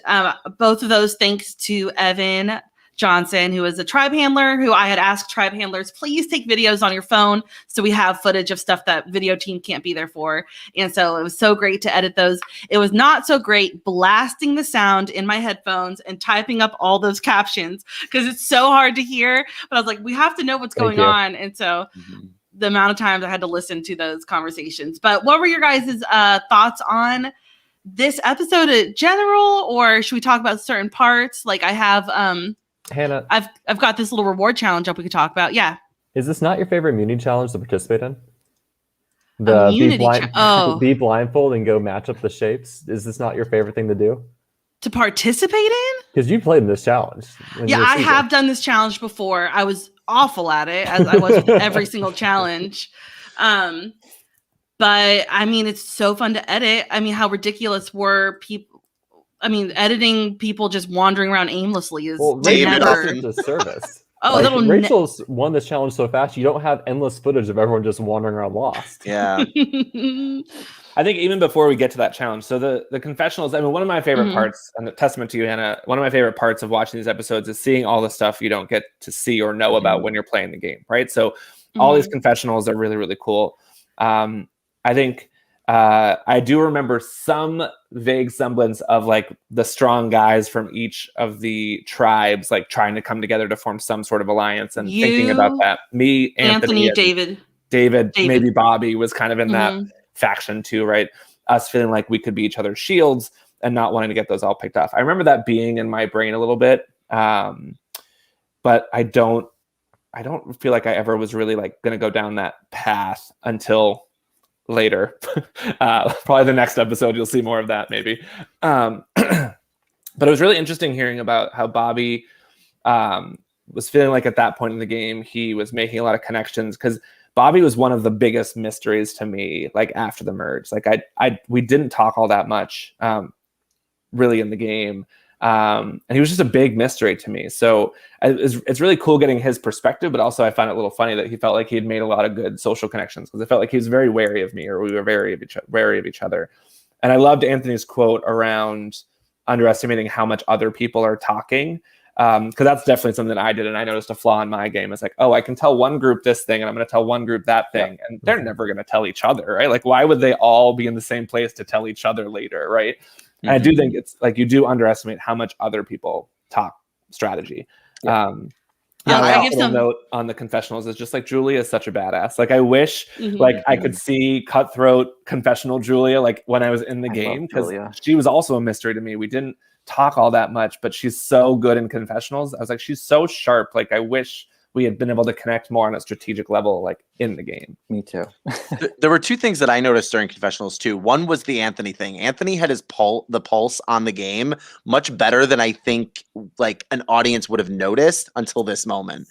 both of those thanks to Evan Johnson, who is a tribe handler, who I had asked tribe handlers, please take videos on your phone so we have footage of stuff that video team can't be there for. And so it was so great to edit those. It was not so great blasting the sound in my headphones and typing up all those captions because it's so hard to hear. But I was like, we have to know what's Thank going you. on. And so the amount of times I had to listen to those conversations. But what were your guys' thoughts on this episode in general, or should we talk about certain parts? Like I have Hannah, I've got this little reward challenge up we could talk about. Yeah. is this not your favorite immunity challenge to participate in? The Immunity oh. be blindfold and go match up the shapes. Is this not your favorite thing to do? To participate in? Because you played in this challenge. Yeah, I have done this challenge before. I was awful at it, as I was with every single challenge. But I mean, it's so fun to edit. I mean, how ridiculous were people? I mean, editing people just wandering around aimlessly is never a service. Oh, like, little Rachel's won this challenge so fast. You don't have endless footage of everyone just wandering around lost. Yeah. I think even before we get to that challenge, so the confessionals, I mean, one of my favorite parts, and a testament to you, Hannah, one of my favorite parts of watching these episodes is seeing all the stuff you don't get to see or know about when you're playing the game, right? So all these confessionals are really, really cool. I think I do remember some vague semblance of like the strong guys from each of the tribes, like trying to come together to form some sort of alliance and thinking about that. Me, Anthony, David, maybe Bobby was kind of in that faction too, right? Us feeling like we could be each other's shields and not wanting to get those all picked off. I remember that being in my brain a little bit, but I don't feel like I ever was really like going to go down that path until later. Probably the next episode you'll see more of that maybe. But it was really interesting hearing about how Bobby was feeling like at that point in the game he was making a lot of connections, because Bobby was one of the biggest mysteries to me, like after the merge. Like we didn't talk all that much really in the game. And he was just a big mystery to me. So it's really cool getting his perspective, but also I found it a little funny that he felt like he had made a lot of good social connections, because I felt like he was very wary of me, or we were wary of each other. And I loved Anthony's quote around underestimating how much other people are talking. Because that's definitely something that I did, and I noticed a flaw in my game. It's like, oh, I can tell one group this thing, and I'm going to tell one group that thing, and they're never going to tell each other, right? Like, why would they all be in the same place to tell each other later, right? And I do think it's like you do underestimate how much other people talk strategy. I give some note on the confessionals is just like Julia is such a badass. Like I wish I could see cutthroat confessional Julia like when I was in the game, because she was also a mystery to me. We didn't talk all that much, but she's so good in confessionals. I was like, she's so sharp. Like I wish we had been able to connect more on a strategic level, like in the game. Me too. There were two things that I noticed during confessionals too. One was the Anthony thing. Anthony had his pulse on the game much better than I think like an audience would have noticed until this moment.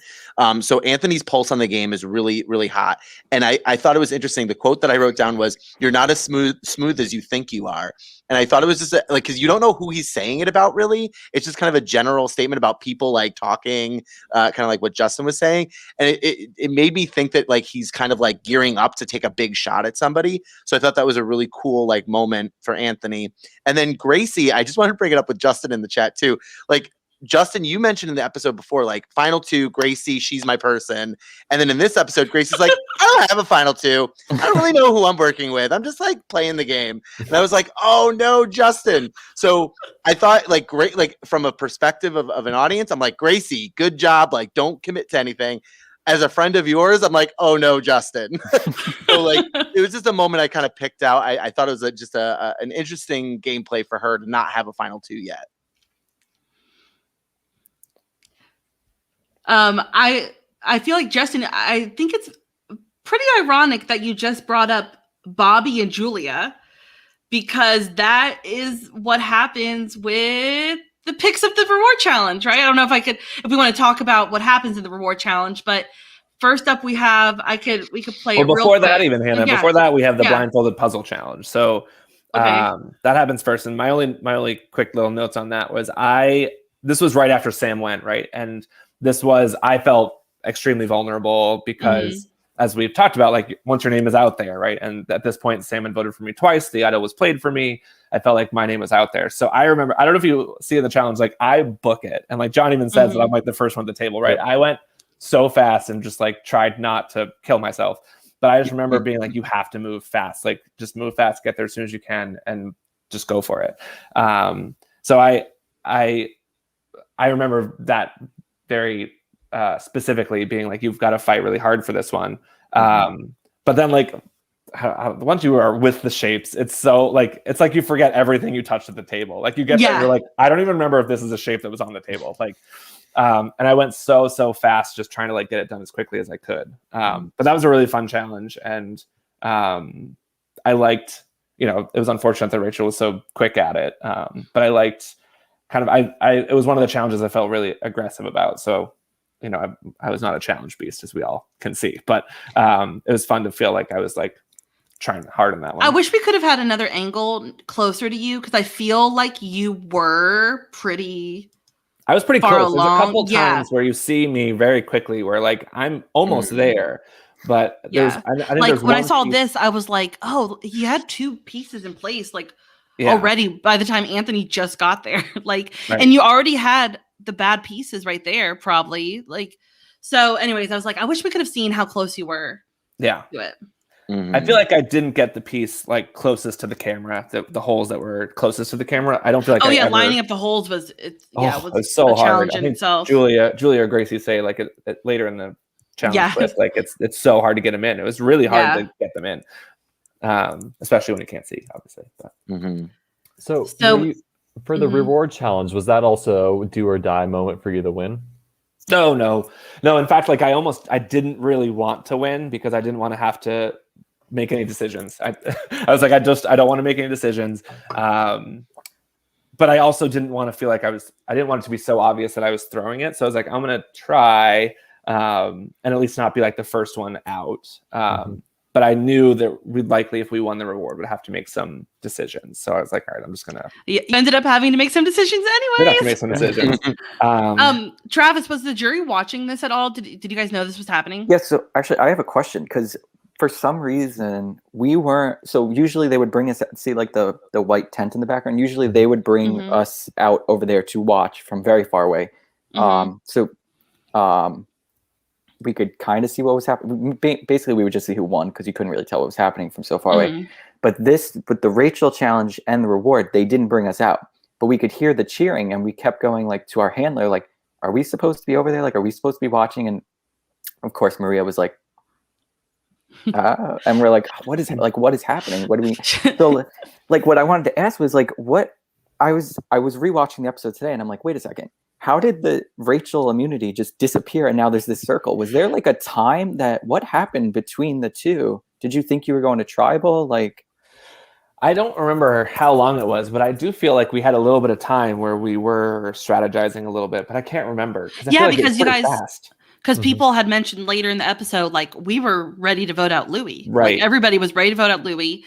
So Anthony's pulse on the game is really, really hot. And I thought it was interesting. The quote that I wrote down was, "You're not as smooth as you think you are." And I thought it was just like, because you don't know who he's saying it about, really. It's just kind of a general statement about people like talking, kind of like what Justin was saying. And it made me think that like he's kind of like gearing up to take a big shot at somebody. So I thought that was a really cool like moment for Anthony. And then Gracie, I just wanted to bring it up with Justin in the chat too. Like, Justin, you mentioned in the episode before, like final two, Gracie, she's my person. And then in this episode, Gracie's like, I don't have a final two. I don't really know who I'm working with. I'm just like playing the game. And I was like, oh no, Justin. So I thought like great, like from a perspective of an audience, I'm like, Gracie, good job. Like, don't commit to anything. As a friend of yours, I'm like, oh no, Justin. So like, it was just a moment I kind of picked out. I thought it was just an interesting gameplay for her to not have a final two yet. I feel like Justin, I think it's pretty ironic that you just brought up Bobby and Julia, because that is what happens with the picks of the reward challenge, right? I don't know if we want to talk about what happens in the reward challenge, but first up we could play it before real that quick. even, Hannah, before that we have the blindfolded puzzle challenge. So that happens first. And my only quick little notes on that was this was right after Sam went, right? And I felt extremely vulnerable because as we've talked about, like once your name is out there, right? And at this point, Sam had voted for me twice. The idol was played for me. I felt like my name was out there. So I remember, I don't know if you see in the challenge, like I book it. And like John even says that I'm like the first one at the table, right? I went so fast and just like tried not to kill myself. But I just remember being like, you have to move fast. Like just move fast, get there as soon as you can, and just go for it. So I remember that very specifically being like, you've got to fight really hard for this one. But then like once you are with the shapes, it's so like, it's like you forget everything you touched at the table. Like you get there, you're like, I don't even remember if this is a shape that was on the table. Like, and I went so fast, just trying to like get it done as quickly as I could. But that was a really fun challenge. And I liked, it was unfortunate that Rachel was so quick at it. But I liked kind of, it was one of the challenges I felt really aggressive about. So, I was not a challenge beast, as we all can see, but it was fun to feel like I was like trying hard on that one. I wish we could have had another angle closer to you, because I feel like you were I was pretty far close. along. There's a couple times where you see me very quickly where like I'm almost there, but I think like there's when I one saw piece- this, I was like, oh, he had 2 pieces in place like already by the time Anthony just got there. Like, and you already had the bad pieces right there, probably. Like, so anyways, I was like, I wish we could have seen how close you were to it. I feel like I didn't get the piece like closest to the camera, the holes that were closest to the camera. I don't feel like lining up the holes was was so a hard. challenge I in think itself. Julia or Gracie say like it later in the challenge list, like it's so hard to get them in. It was really hard to get them in, especially when you can't see, obviously. But. So for the reward challenge, was that also do or die moment for you to win? No. In fact, like I didn't really want to win because I didn't want to have to make any decisions. I was like, I don't want to make any decisions. But I also didn't want to feel like I didn't want it to be so obvious that I was throwing it. So I was like, I'm going to try and at least not be like the first one out. But I knew that we'd likely, if we won the reward, would have to make some decisions. So I was like, all right, I'm just going to. You ended up having to make some decisions We'd have anyways. to make some decisions. Travis, was the jury watching this at all? Did you guys know this was happening? Yeah, so actually I have a question, because for some reason we weren't. So usually they would bring us, see like the white tent in the background. Usually they would bring us out over there to watch from very far away. We could kind of see what was happening. Basically, we would just see who won because you couldn't really tell what was happening from so far away. But the Rachel challenge and the reward, they didn't bring us out, but we could hear the cheering, and we kept going like to our handler, like, "Are we supposed to be over there? Like, are we supposed to be watching?" And of course, Maria was like, and we're like, "What is happening? What do we?" So, like, what I wanted to ask was like, what I was rewatching the episode today, and I'm like, wait a second. How did the Rachel immunity just disappear and now there's this circle? Was there like a time what happened between the two? Did you think you were going to tribal? Like, I don't remember how long it was, but I do feel like we had a little bit of time where we were strategizing a little bit, but I can't rember. Because you guys, because people had mentioned later in the episode, like we were ready to vote out Louis. Right. Like, everybody was ready to vote out Louis.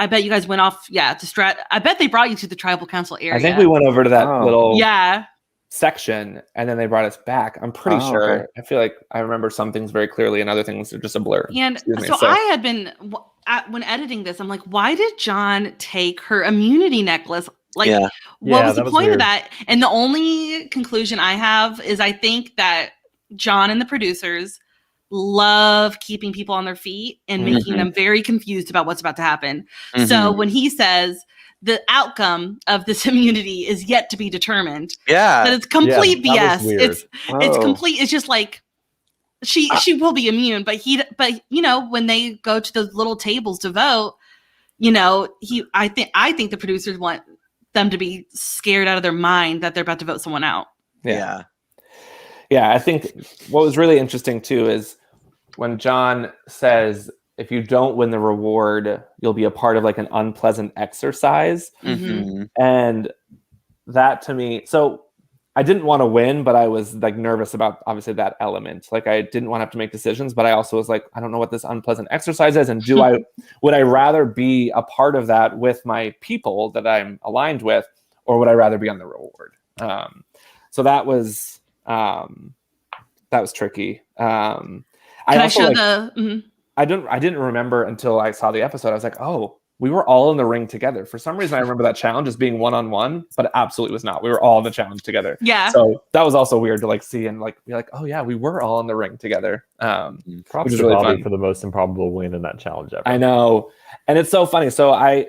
I bet you guys went off, to strat. I bet they brought you to the tribal council area. I think we went over to that little section, and then they brought us back. I'm pretty sure. Okay. I feel like I remember some things very clearly, and other things are just a blur. And so I had been, when editing this, I'm like, why did John take her immunity necklace? Like, what was the point of that? And the only conclusion I have is I think that John and the producers love keeping people on their feet and making them very confused about what's about to happen. So when he says the outcome of this immunity is yet to be determined, that it's complete BS. It's complete. It's just like she will be immune, but when they go to those little tables to vote, I think the producers want them to be scared out of their mind that they're about to vote someone out. Yeah, I think what was really interesting too is when John says, if you don't win the reward, you'll be a part of like an unpleasant exercise. And that to me, so I didn't want to win, but I was like nervous about obviously that element. Like I didn't want to have to make decisions, but I also was like, I don't know what this unpleasant exercise is. And would I rather be a part of that with my people that I'm aligned with, or would I rather be on the reward? So that was tricky. Can I also, show like, the? Mhm. I didn't remember until I saw the episode. I was like, oh, we were all in the ring together. For some reason, I remember that challenge as being one-on-one, but it absolutely was not. We were all in the challenge together. Yeah. So that was also weird to like see and like be like, oh yeah, we were all in the ring together. Props Which is to really Bobby fun. for the most improbable win in that challenge ever. I know. And it's so funny. So I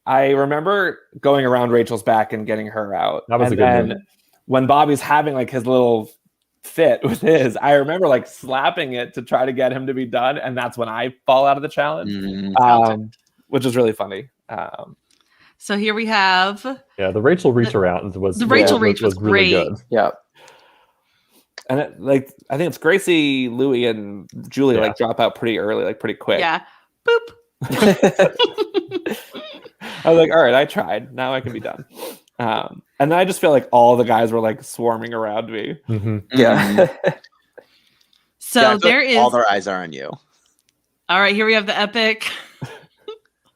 remember going around Rachel's back and getting her out. That was and a good then move. when Bobby's having like his little fit with his, I remember like slapping it to try to get him to be done. And that's when I fall out of the challenge, which is really funny. So here we have Yeah, the Rachel reach around was the Rachel reach was was really great. good. Yeah. And I think it's Gracie, Louie, and Julie Yeah. like drop out pretty early, like pretty quick. Yeah. Boop. I was like, all right, I tried. Now I can be done. And then I just feel like all the guys were like swarming around me. Mm-hmm. Yeah. So Yeah, I feel there like is. all their eyes are on you. All right, here we have the epic.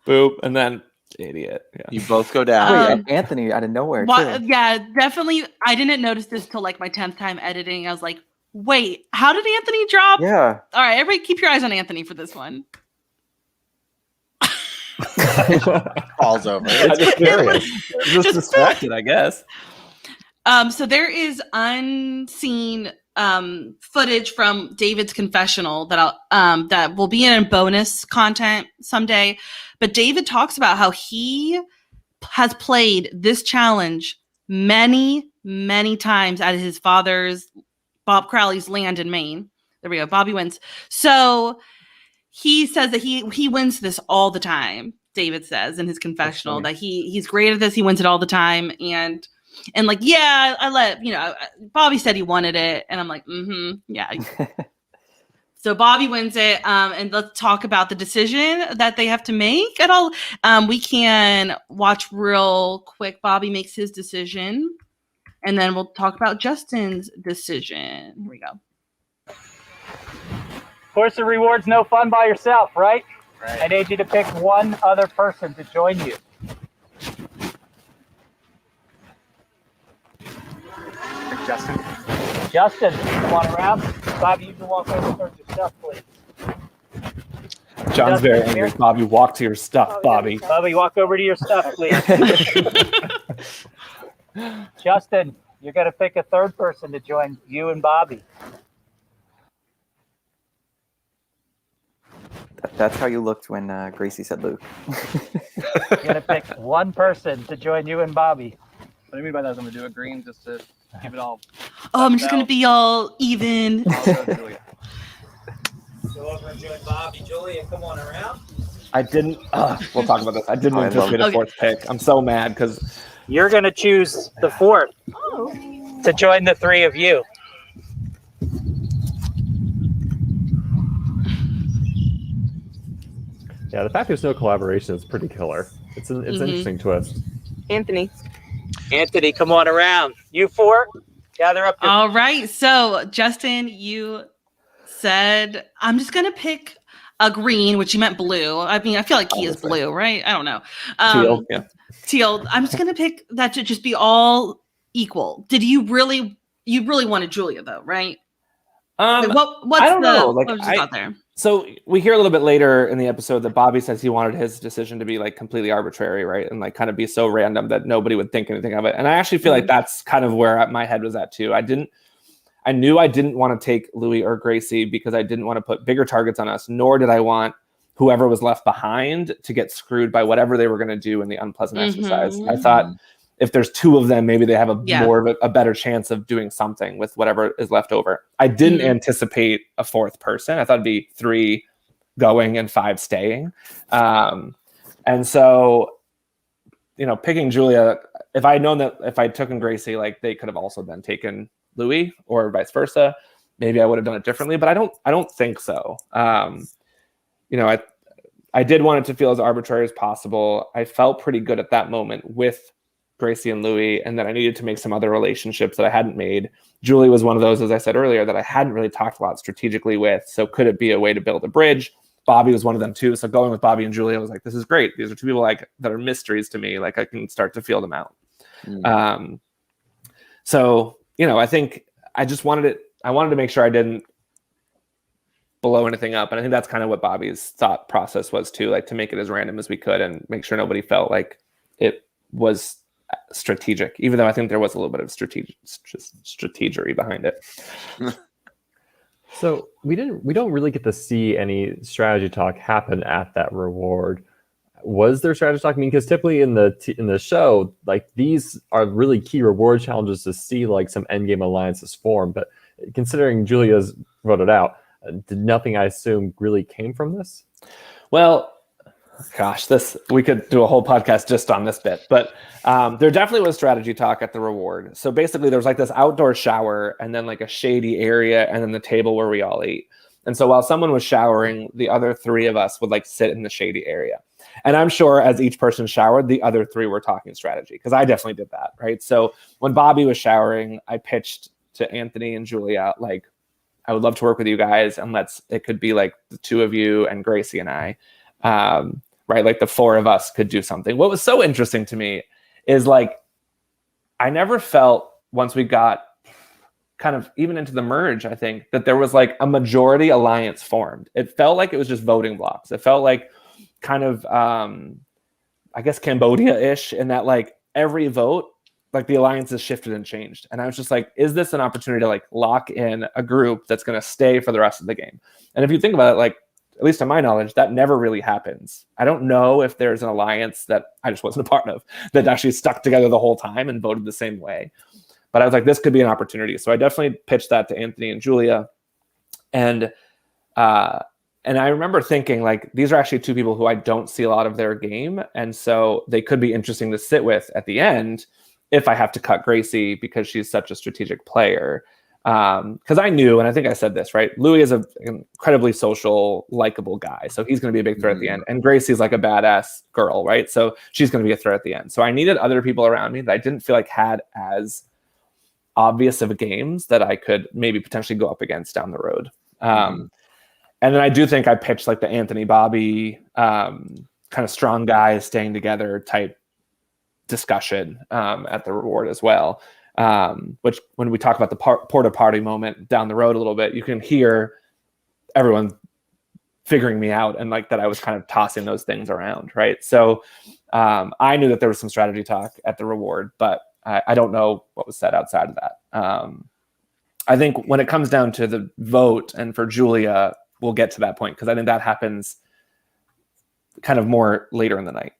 Boop, and then idiot. Yeah. You both go down. Um, Anthony out of nowhere too. Yeah, definitely. I didn't notice this till like my 10th time editing. I was like, wait, how did Anthony drop? Yeah. All right, everybody keep your eyes on Anthony for this one. Falls over. I just curious. Just distracted, I guess. So there is unseen footage from David's confessional that will be in bonus content someday. But David talks about how he has played this challenge many, many times at his father's, Bob Crowley's land in Maine. There we go. Bobby wins. So he says that he wins this all the time. David says in his confessional that he's great at this. He wins it all the time. And like, yeah, I let, Bobby said he wanted it. And I'm like, yeah. So Bobby wins it. And let's talk about the decision that they have to make at all. We can watch real quick. Bobby makes his decision. And then we'll talk about Justin's decision. Here we go. Of course, the reward's no fun by yourself, right? I need you to pick one other person to join you. Justin. Justin, come on around. Bobby, you can walk over towards your stuff, please. John's very angry. Bobby, walk to your stuff, Bobby. Bobby, walk over to your stuff, please. Justin, you're going to pick a third person to join you and Bobby. That's how you looked when Gracie said Luke. You're going to pick one person to join you and Bobby. What do you mean by that? I'm going to do a green just to keep it all. Oh, I'm just going to be all even. I'll go Julia. Go over and join Bobby. Julia, come on around. I didn't. We'll talk about this. I didn't anticipate a fourth pick. I'm so mad because You're going to choose the fourth to join the three of you. Yeah, the fact there's no collaboration is pretty killer. It's an interesting twist. Anthony. Anthony, come on around. You four, gather up your... All right. So, Justin, you said, I'm just going to pick a green, which you meant blue. I mean, I feel like he is blue, right? I don't know. teal. Yeah. Teal. I'm just going to pick that to just be all equal. Did you really wanted Julia, though, right? What's I don't know. Like, what was your thought there? So we hear a little bit later in the episode that Bobby says he wanted his decision to be like completely arbitrary, right? And like kind of be so random that nobody would think anything of it. And I actually feel like that's kind of where my head was at too. I knew I didn't want to take Louie or Gracie because I didn't want to put bigger targets on us, nor did I want whoever was left behind to get screwed by whatever they were going to do in the unpleasant exercise. I thought if there's two of them, maybe they have more of a better chance of doing something with whatever is left over. I didn't anticipate a fourth person. I thought it'd be 3 going and 5 staying. And so, picking Julia, if I had known that if I took in Gracie, like they could have also then taken Louie or vice versa, maybe I would have done it differently, but I don't think so. I did want it to feel as arbitrary as possible. I felt pretty good at that moment with Gracie and Louie, and then I needed to make some other relationships that I hadn't made. Julie was one of those, as I said earlier, that I hadn't really talked a lot strategically with. So could it be a way to build a bridge? Bobby was one of them too. So going with Bobby and Julie, I was like, this is great. These are two people that are mysteries to me. Like I can start to feel them out. So, I think I just wanted to make sure I didn't blow anything up. And I think that's kind of what Bobby's thought process was too, like to make it as random as we could and make sure nobody felt like it was strategic, even though I think there was a little bit of strategery behind it. So we don't really get to see any strategy talk happen at that reward. Was there strategy talk? I mean, because typically in the show, like these are really key reward challenges to see like some endgame alliances form. But considering Julia's voted out, did nothing, I assume, really came from this? Well, gosh, we could do a whole podcast just on this bit, but there definitely was strategy talk at the reward. So basically there was like this outdoor shower and then like a shady area and then the table where we all ate. And so while someone was showering, the other three of us would like sit in the shady area. And I'm sure as each person showered, the other three were talking strategy, because I definitely did that, right? So when Bobby was showering, I pitched to Anthony and Julia, like, I would love to work with you guys, and it could be like the two of you and Gracie and I, right? Like the four of us could do something. What was so interesting to me is like, I never felt once we got kind of even into the merge, I think that there was like a majority alliance formed. It felt like it was just voting blocks. It felt like kind of, I guess Cambodia-ish, in that like every vote, like the alliances shifted and changed. And I was just like, is this an opportunity to like lock in a group that's going to stay for the rest of the game? And if you think about it, like, at least to my knowledge, that never really happens. I don't know if there's an alliance that I just wasn't a part of that actually stuck together the whole time and voted the same way. But I was like, this could be an opportunity. So I definitely pitched that to Anthony and Julia. And I remember thinking, like, these are actually two people who I don't see a lot of their game. And so they could be interesting to sit with at the end if I have to cut Gracie because she's such a strategic player. Because I knew, and I think I said this, right? Louis is an incredibly social, likable guy. So he's going to be a big threat at the end. And Gracie's like a badass girl, right? So she's going to be a threat at the end. So I needed other people around me that I didn't feel like had as obvious of games that I could maybe potentially go up against down the road. And then I do think I pitched like the Anthony Bobby kind of strong guys staying together type discussion at the reward as well. Which when we talk about the porta party moment down the road a little bit, you can hear everyone figuring me out and like that I was kind of tossing those things around, right? So I knew that there was some strategy talk at the reward, but I don't know what was said outside of that. I think when it comes down to the vote, and for Julia, we'll get to that point because I think that happens kind of more later in the night.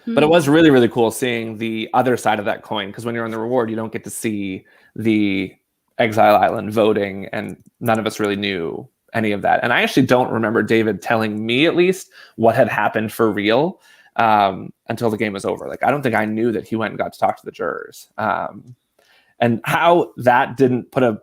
But it was really, really cool seeing the other side of that coin, because when you're on the reward, you don't get to see the Exile Island voting, and none of us really knew any of that. And I actually don't remember David telling me, at least, what had happened for real until the game was over. Like, I don't think I knew that he went and got to talk to the jurors. And how that didn't put a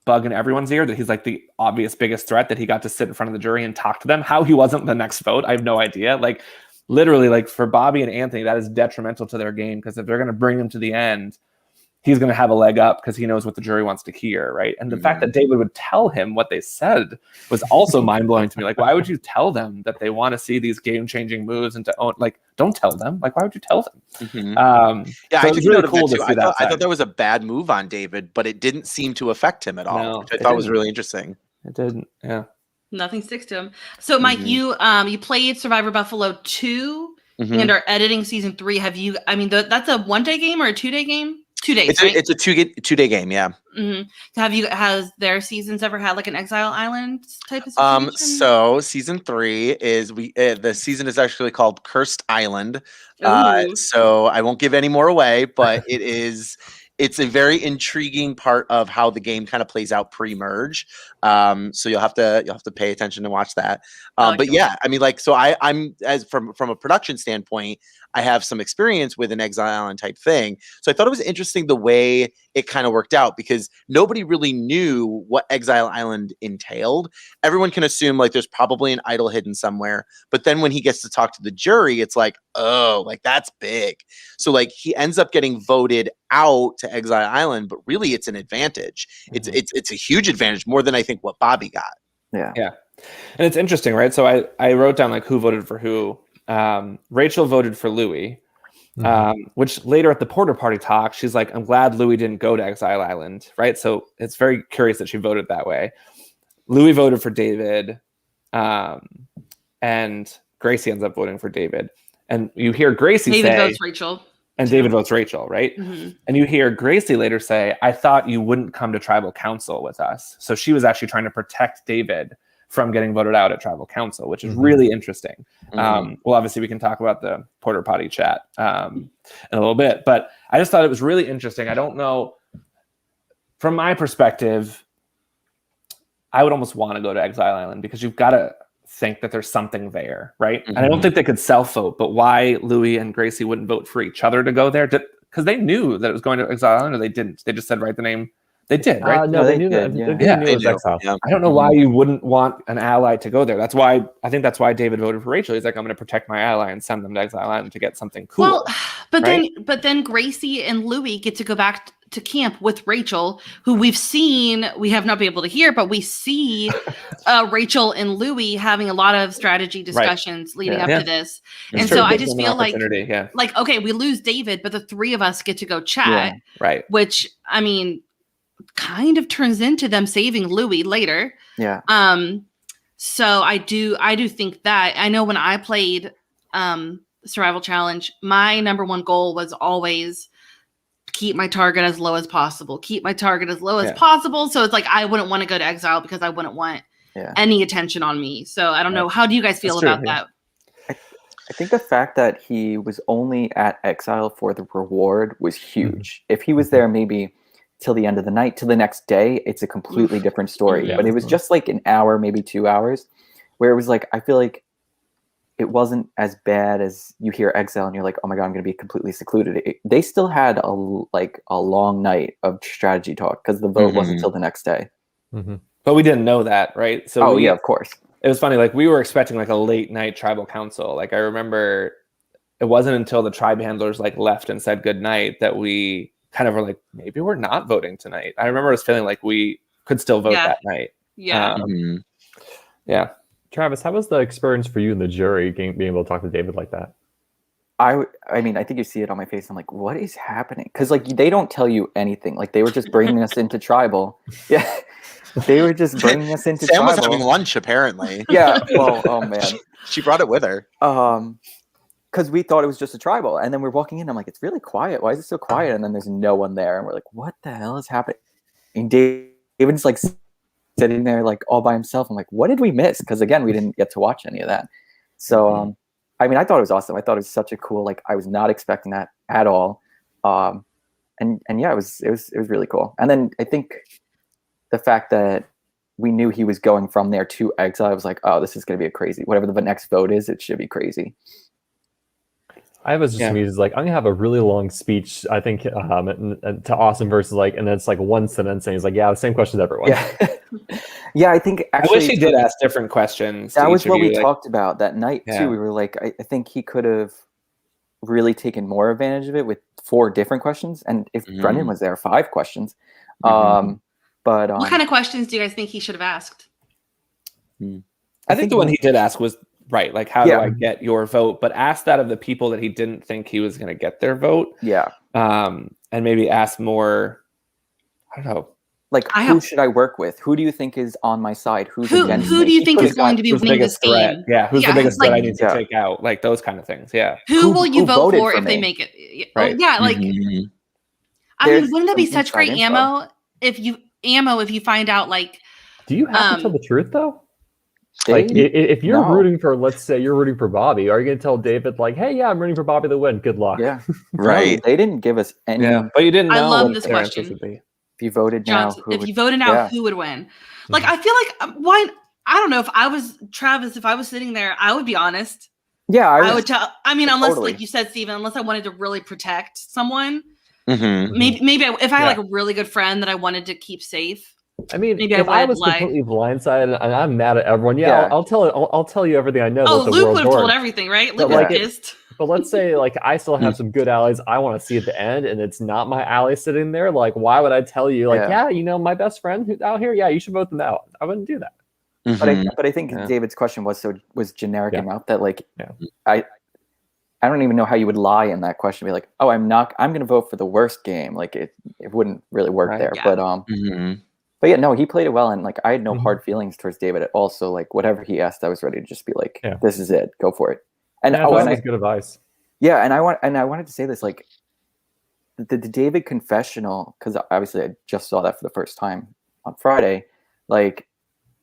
bug in everyone's ear, that he's like the obvious biggest threat, that he got to sit in front of the jury and talk to them. How he wasn't the next vote, I have no idea. Like, literally, like for Bobby and Anthony, that is detrimental to their game, because if they're going to bring him to the end, he's going to have a leg up because he knows what the jury wants to hear, right? And the fact that David would tell him what they said was also mind-blowing to me. Like, why would you tell them that they want to see these game-changing moves and to own? Like, don't tell them. Like, why would you tell them? Yeah, so I it's just really noted cool that to too. see that I thought side. that was a bad move on David, but it didn't seem to affect him at all, No, which I it thought was didn't. really interesting. It didn't. Yeah. Nothing sticks to him. So, Mike, you played Survivor Buffalo 2 and are editing season 3. Have you? I mean, that's a 1-day game or a 2-day game? 2 days. It's a 2-day game. Yeah. Has their seasons ever had like an Exile Island type of situation? So season 3 is the season is actually called Cursed Island. So I won't give any more away, but it's a very intriguing part of how the game kind of plays out pre-merge. So you'll have to pay attention and watch that. But yeah, I mean, like, so I'm as from a production standpoint, I have some experience with an Exile Island type thing. So I thought it was interesting the way it kind of worked out, because nobody really knew what Exile Island entailed. Everyone can assume like there's probably an idol hidden somewhere, but then when he gets to talk to the jury, it's like, oh, like that's big. So like he ends up getting voted out to Exile Island, but really it's an advantage. It's a huge advantage, more than I think what Bobby got. Yeah. And it's interesting, right? So I wrote down like who voted for who. Rachel voted for Louis, Which later at the Porter Party talk, she's like, I'm glad Louis didn't go to Exile Island, right? So it's very curious that she voted that way. Louis voted for David, and Gracie ends up voting for David. And you hear Gracie David say... votes Rachel. And David votes Rachel, right? And you hear Gracie later say, I thought you wouldn't come to tribal council with us. So she was actually trying to protect David from getting voted out at tribal council, which is really interesting. Well, obviously we can talk about the Porter Potty chat in a little bit, but I just thought it was really interesting. I don't know, from my perspective, I would almost want to go to Exile Island because you've got to think that there's something there, right? And I don't think they could self-vote, but why Louis and Gracie wouldn't vote for each other to go there? Because they knew that it was going to Exile Island, or they didn't? They just said write the name. They did, right? No, they knew did, that. yeah. They knew it was Exile. Yeah. I don't know why you wouldn't want an ally to go there. I think that's why David voted for Rachel. He's like, I'm going to protect my ally and send them to Exile Island to get something cool. Well, but right? then Gracie and Louis get to go back to camp with Rachel, who we have not been able to hear, but we see Rachel and Louis having a lot of strategy discussions leading up to this. And so I just feel like, okay, we lose David, but the three of us get to go chat, right? Which, I mean, kind of turns into them saving Louis later. Yeah. So I do think that. I know when I played Survival Challenge, my number one goal was always keep my target as low as possible. So it's like I wouldn't want to go to exile because I wouldn't want any attention on me. So I don't know. How do you guys feel about that? I think the fact that he was only at exile for the reward was huge. If he was there maybe till the end of the night, till the next day, it's a completely different story. But it was just like an hour, maybe 2 hours, where it was like, I feel like it wasn't as bad as you hear exile and you're like, oh my God, I'm going to be completely secluded. They still had a long night of strategy talk because the vote wasn't till the next day. But we didn't know that, right? So yeah, of course. It was funny. Like we were expecting like a late night tribal council. Like I remember it wasn't until the tribe handlers like left and said good night that we kind of were like, maybe we're not voting tonight. I remember us feeling like we could still vote that night. Yeah. Yeah. Travis, how was the experience for you in the jury being able to talk to David like that? I mean, I think you see it on my face. I'm like, what is happening? Because like they don't tell you anything. Like they were just bringing us into tribal. Yeah, they were just bringing us into Sam tribal. was having lunch apparently. Yeah. Well, oh man, she brought it with her. Because we thought it was just a tribal, and then we're walking in. I'm like, it's really quiet. Why is it so quiet? And then there's no one there, and we're like, what the hell is happening? And David's like sitting there like all by himself. I'm like, what did we miss? Because again, we didn't get to watch any of that. So I mean, I thought it was awesome. I thought it was such a cool, like I was not expecting that at all. And yeah, it was really cool. And then I think the fact that we knew he was going from there to exile, I was like, oh, this is going to be a crazy, whatever the next vote is, it should be crazy. I was just amused, like, I'm going to have a really long speech, I think, and to Austin versus like, and then it's like one sentence and he's like, yeah, the same question as everyone. Yeah. Yeah, I think actually. I wish he did ask different questions. That was what we talked about that night too. We were like, I think he could have really taken more advantage of it with 4 different questions. And if Brendan was there, 5 questions. But what kind of questions do you guys think he should have asked? I think the one he did ask was right. Like, how do I get your vote? But ask that of the people that he didn't think he was going to get their vote. Yeah. And maybe ask more, I don't know. Like, who should I work with? Who do you think is on my side? Who do you think is going to be winning this game? Yeah, who's the biggest threat I need to take out? Like those kind of things. Yeah. Who will you vote for if they make it? Right. Oh, yeah, like I mean, wouldn't that be such great ammo if you find out like? Do you have to tell the truth though? Like if you're rooting for, let's say you're rooting for Bobby, are you going to tell David like, hey, yeah, I'm rooting for Bobby to win. Good luck. Yeah. Right. No, they didn't give us any. Yeah, but you didn't know. I love this question. If you voted now, who would win? Like, I feel like why? I don't know if I was Travis. If I was sitting there, I would be honest. Yeah, I would tell. I mean, unless like you said, Steven, unless I wanted to really protect someone, maybe if I had like a really good friend that I wanted to keep safe. I mean, if I was completely blindsided and I'm mad at everyone, I'll tell you everything I know. Oh, Luke would have told everything, right? Luke was pissed. But let's say like I still have some good allies I want to see at the end, and it's not my ally sitting there. Like, why would I tell you? Like, my best friend who's out here, you should vote them out. I wouldn't do that. But I think David's question was generic enough that like I don't even know how you would lie in that question. Be like, oh, I'm going to vote for the worst game. Like it wouldn't really work there. Yeah. But Mhm. but yeah, no, he played it well, and like I had no hard feelings towards David at all. So like whatever he asked, I was ready to just be like, this is it, go for it. And I thought that was good advice. Yeah, and I wanted to say this, like the David confessional, because obviously I just saw that for the first time on Friday. Like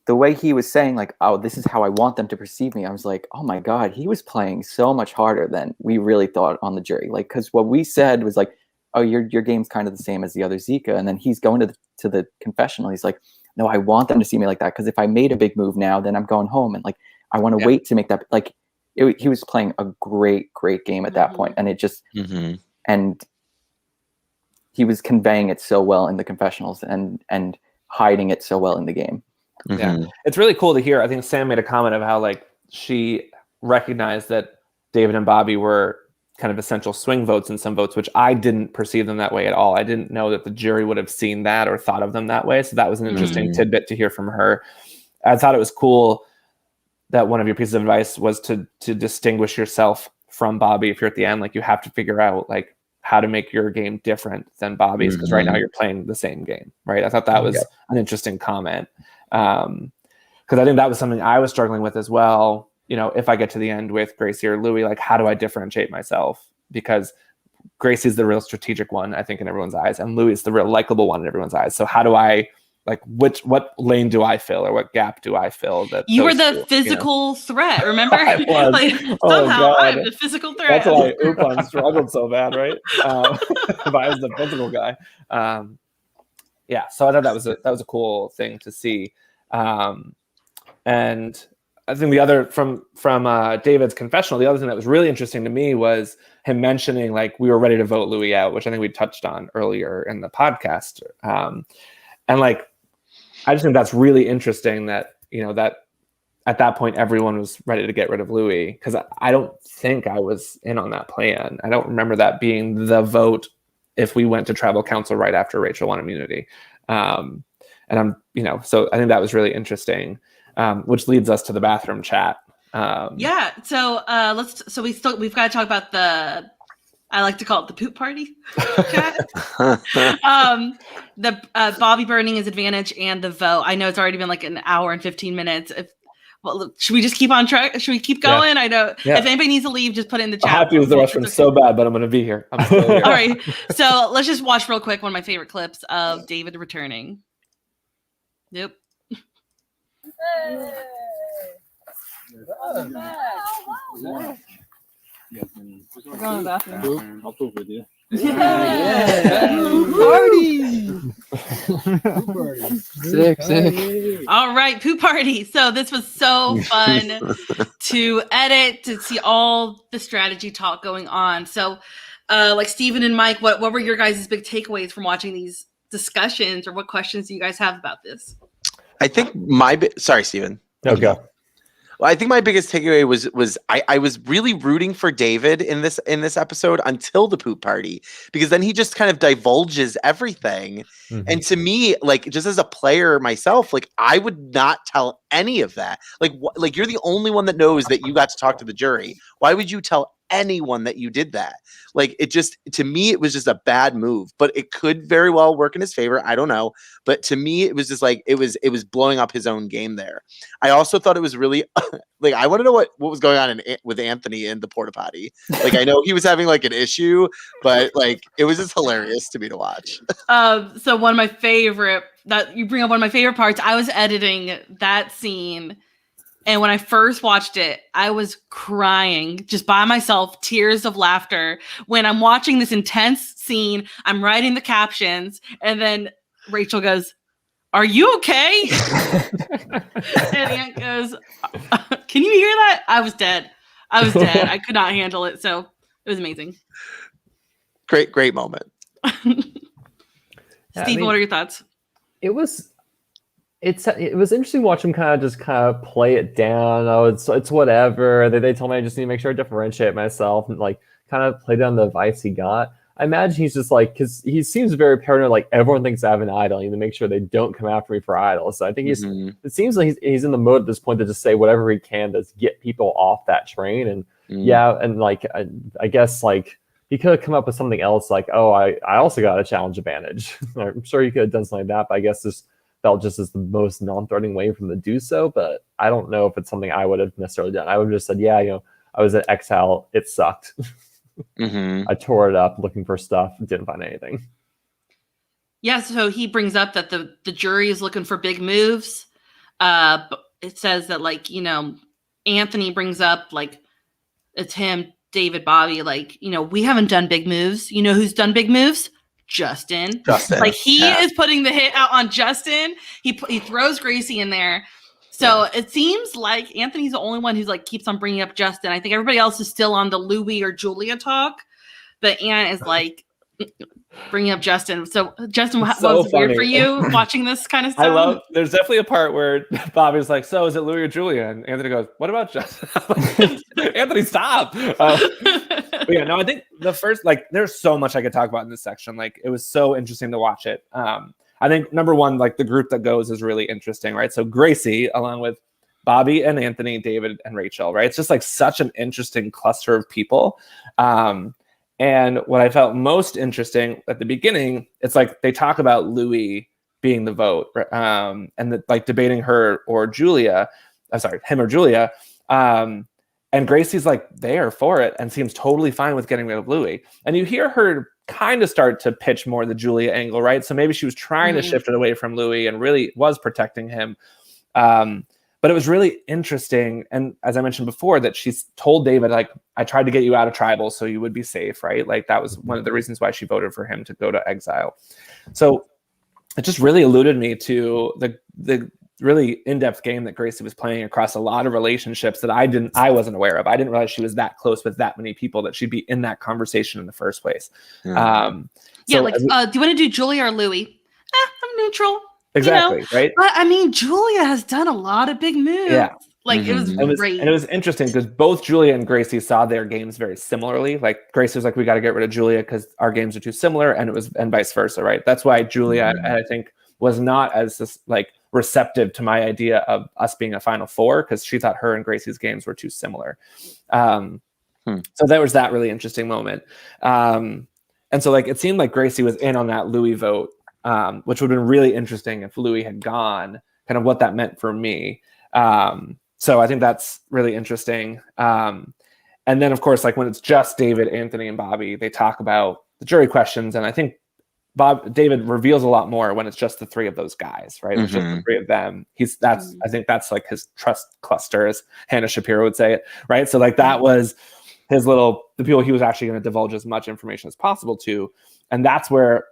the way he was saying, like, oh, this is how I want them to perceive me. I was like, oh my God, he was playing so much harder than we really thought on the jury. Like, because what we said was like, oh, your game's kind of the same as the other Zika. And then he's going to the confessional. He's like, no, I want them to see me like that. Because if I made a big move now, then I'm going home. And like, I want to wait to make that. Like, he was playing a great game at that point. And it just, and he was conveying it so well in the confessionals and hiding it so well in the game. Yeah, it's really cool to hear. I think Sam made a comment of how like she recognized that David and Bobby were kind of essential swing votes in some votes, which I didn't perceive them that way at all. I didn't know that the jury would have seen that or thought of them that way. So that was an interesting tidbit to hear from her. I thought it was cool that one of your pieces of advice was to distinguish yourself from Bobby. If you're at the end, like you have to figure out like how to make your game different than Bobby's, because right now you're playing the same game, right? I thought that was an interesting comment. Because I think that was something I was struggling with as well. You know, if I get to the end with Gracie or Louis, like how do I differentiate myself? Because Gracie's the real strategic one, I think, in everyone's eyes, and Louis is the real likable one in everyone's eyes. So how do I, like, what lane do I fill, or what gap do I fill? That you were the physical threat, remember? I was. Like, somehow I'm the physical threat. That's why Upon struggled so bad, right? If I was the physical guy. Yeah, so I thought that was a cool thing to see. And I think the other from David's confessional, the other thing that was really interesting to me was him mentioning like we were ready to vote Louis out, which I think we touched on earlier in the podcast. And like I just think that's really interesting that, you know, that at that point everyone was ready to get rid of Louis, because I don't think I was in on that plan. I don't remember that being the vote if we went to tribal council right after Rachel won immunity. And I'm, you know, so I think that was really interesting, which leads us to the bathroom chat. Yeah. So we've got to talk about I like to call it the poop party chat. The Bobby burning his advantage and the vote. I know it's already been like an hour and 15 minutes. Should we just keep on track? Should we keep going? I know if anybody needs to leave, just put it in the chat. I have to use the restroom so bad, but I'm going to be here. I'm still here. All right. So let's just watch real quick one of my favorite clips of David returning. Yep. We're going to the bathroom. I'll poop with you. Poop party. Sick. All right, poop party. So this was so fun to edit, to see all the strategy talk going on. So like Steven and Mike, what were your guys' big takeaways from watching these discussions, or what questions do you guys have about this? I think sorry, Steven. No, go. Well, I think my biggest takeaway was I was really rooting for David in this episode until the poop party, because then he just kind of divulges everything. And to me, like, just as a player myself, like, I would not tell any of that. Like you're the only one that knows that you got to talk to the jury. Why would you tell anyone that you did that? Like, it just, to me, it was just a bad move, but it could very well work in his favor. I don't know. But to me, it was just like, it was blowing up his own game there. I also thought it was really like, I want to know what was going on with Anthony in the porta potty. Like, I know he was having like an issue, but like, it was just hilarious to me to watch. So one of my favorite, that you bring up one of my favorite parts, I was editing that scene, and when I first watched it, I was crying just by myself, tears of laughter. When I'm watching this intense scene, I'm writing the captions, and then Rachel goes, "Are you okay?" And Aunt goes, "Can you hear that?" I was dead. I could not handle it. So it was amazing. Great moment. Steve, what are your thoughts? It was interesting to watch him kind of play it down. Oh, it's whatever. They told me I just need to make sure I differentiate myself and like kind of play down the advice he got. I imagine he's just like, because he seems very paranoid. Like, everyone thinks I have an idol. I need to make sure they don't come after me for idols. So I think it seems like he's in the mode at this point to just say whatever he can to get people off that train. And Yeah, and like I guess like he could have come up with something else, like, oh, I also got a challenge advantage. I'm sure he could have done something like that, but I guess this felt just as the most non-threatening way for him to do so. But I don't know if it's something I would have necessarily done. I would have just said, yeah, I was at Exile, it sucked. I tore it up looking for stuff, didn't find anything. Yeah, so he brings up that the jury is looking for big moves. It says that, like, Anthony brings up, like, it's him, David, Bobby, like, we haven't done big moves. You know who's done big moves? Justin. Like, he is putting the hit out on Justin. He throws Gracie in there. So it seems like Anthony's the only one who's, like, keeps on bringing up Justin. I think everybody else is still on the Louis or Julia talk. But Ann is, like, bringing up Justin. So Justin, was it weird for you watching this kind of stuff? There's definitely a part where Bobby's like, so is it Louis or Julia? And Anthony goes, what about Justin? Anthony, stop. But yeah, no, I think the first, like, there's so much I could talk about in this section. Like, it was so interesting to watch it. I think number one, like, the group that goes is really interesting, right? So Gracie, along with Bobby and Anthony, David and Rachel, right? It's just like such an interesting cluster of people. And what I felt most interesting at the beginning, it's like they talk about Louis being the vote, and like debating him or Julia. And Gracie's like, they are for it and seems totally fine with getting rid of Louis. And you hear her kind of start to pitch more the Julia angle, right? So maybe she was trying to shift it away from Louis and really was protecting him. But it was really interesting. And as I mentioned before, that she's told David, like, I tried to get you out of tribal so you would be safe, right? Like, that was one of the reasons why she voted for him to go to exile. So it just really alluded me to the really in-depth game that Gracie was playing across a lot of relationships that I wasn't aware of. I didn't realize she was that close with that many people, that she'd be in that conversation in the first place. Do you want to do Julia or Louis? I'm neutral. Exactly, right? But I mean, Julia has done a lot of big moves. Yeah. Like, it was great. And it was interesting because both Julia and Gracie saw their games very similarly. Like, Gracie was like, we got to get rid of Julia because our games are too similar, and vice versa, right? That's why Julia, I think, was not as like receptive to my idea of us being a Final Four, because she thought her and Gracie's games were too similar. So there was that really interesting moment. And so, like, it seemed like Gracie was in on that Louis vote, which would have been really interesting if Louis had gone, kind of what that meant for me. So I think that's really interesting. And then, of course, like, when it's just David, Anthony, and Bobby, they talk about the jury questions. And I think David reveals a lot more when it's just the three of those guys, right? It's just the three of them. I think that's like his trust cluster, as Hannah Shapiro would say it, right? So, like, that was the people he was actually going to divulge as much information as possible to. And that's where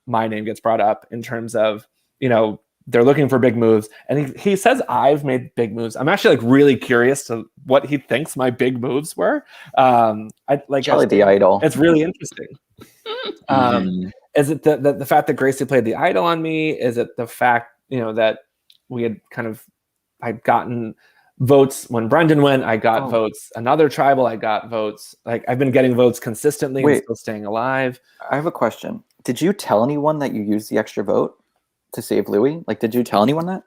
my name gets brought up in terms of, they're looking for big moves. And he says, I've made big moves. I'm actually, like, really curious to what he thinks my big moves were. Jelly the Idol. It's really interesting. Is it the fact that Gracie played the idol on me? Is it the fact, that we had I'd gotten votes when Brendan went, I got votes. Another tribal, I got votes. Like, I've been getting votes consistently and still staying alive. I have a question. Did you tell anyone that you used the extra vote to save Louis? Like, did you tell anyone that?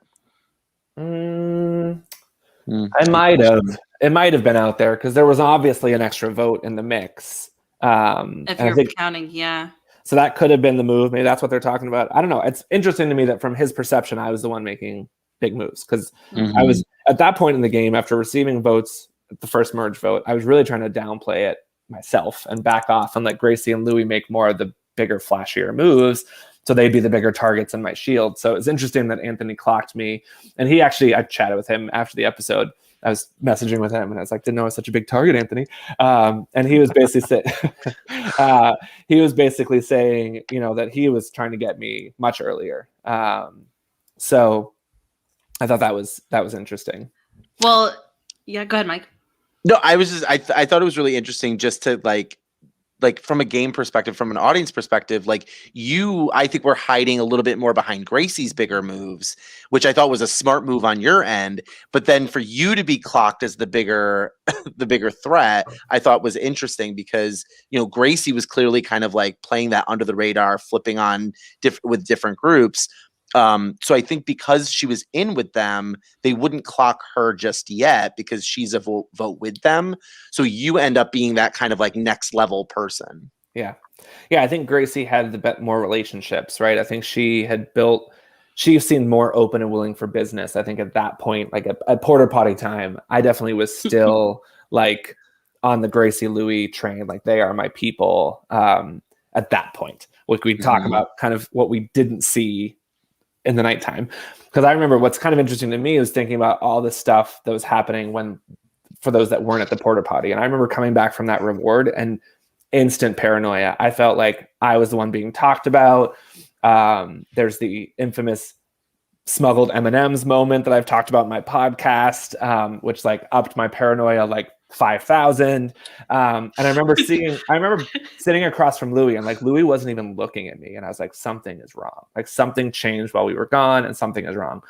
I might have. It might have been out there because there was obviously an extra vote in the mix. If you're counting, yeah. So that could have been the move. Maybe that's what they're talking about. I don't know. It's interesting to me that from his perception, I was the one making big moves, because I was at that point in the game, after receiving votes, the first merge vote, I was really trying to downplay it myself and back off and let Gracie and Louis make more of the bigger, flashier moves, so they'd be the bigger targets in my shield. So it's interesting that Anthony clocked me, and I chatted with him after the episode. I was messaging with him, and I was like, "Didn't know I was such a big target, Anthony." And he was basically saying, that he was trying to get me much earlier. So I thought that was interesting. Well, yeah, go ahead, Mike. No, I thought it was really interesting just to like from a game perspective, from an audience perspective, like, I think we're hiding a little bit more behind Gracie's bigger moves, which I thought was a smart move on your end. But then for you to be clocked as the bigger threat, I thought was interesting, because, Gracie was clearly kind of like playing that under the radar, flipping on with different groups. So I think because she was in with them, they wouldn't clock her just yet because she's a vote with them. So you end up being that kind of like next level person. Yeah. I think Gracie had the more relationships, right? I think she seemed more open and willing for business. I think at that point, like at porta potty time, I definitely was still like on the Gracie Louis train. Like, they are my people. At that point, like, we talk about kind of what we didn't see in the nighttime. Because I remember what's kind of interesting to me is thinking about all the stuff that was happening for those that weren't at the porta potty. And I remember coming back from that reward and instant paranoia. I felt like I was the one being talked about. There's the infamous smuggled M&Ms moment that I've talked about in my podcast, which like upped my paranoia like 5,000. And I remember sitting across from Louis, and like Louis wasn't even looking at me, and I was like, something is wrong. Like, something changed while we were gone, and something is wrong.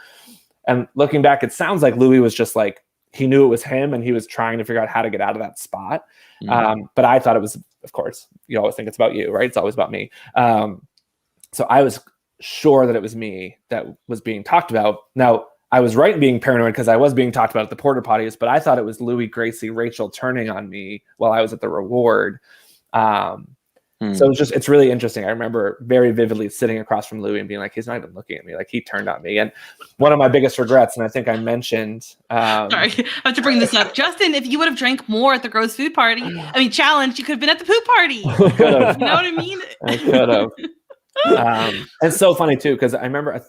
And looking back, it sounds like Louis was just like, he knew it was him, and he was trying to figure out how to get out of that spot. But I thought it was, of course, you always think it's about you, right? It's always about me. So I was sure that it was me that was being talked about. Now, I was right in being paranoid because I was being talked about at the porta potties, but I thought it was Louis, Gracie, Rachel turning on me while I was at the reward. So it's really interesting. I remember very vividly sitting across from Louis and being like, he's not even looking at me. Like, he turned on me. And one of my biggest regrets, and I think I mentioned... Sorry, I have to bring this up. Justin, if you would have drank more at the gross food party, challenge, you could have been at the poop party. You know what I mean? I could have. It's so funny, too, because I remember...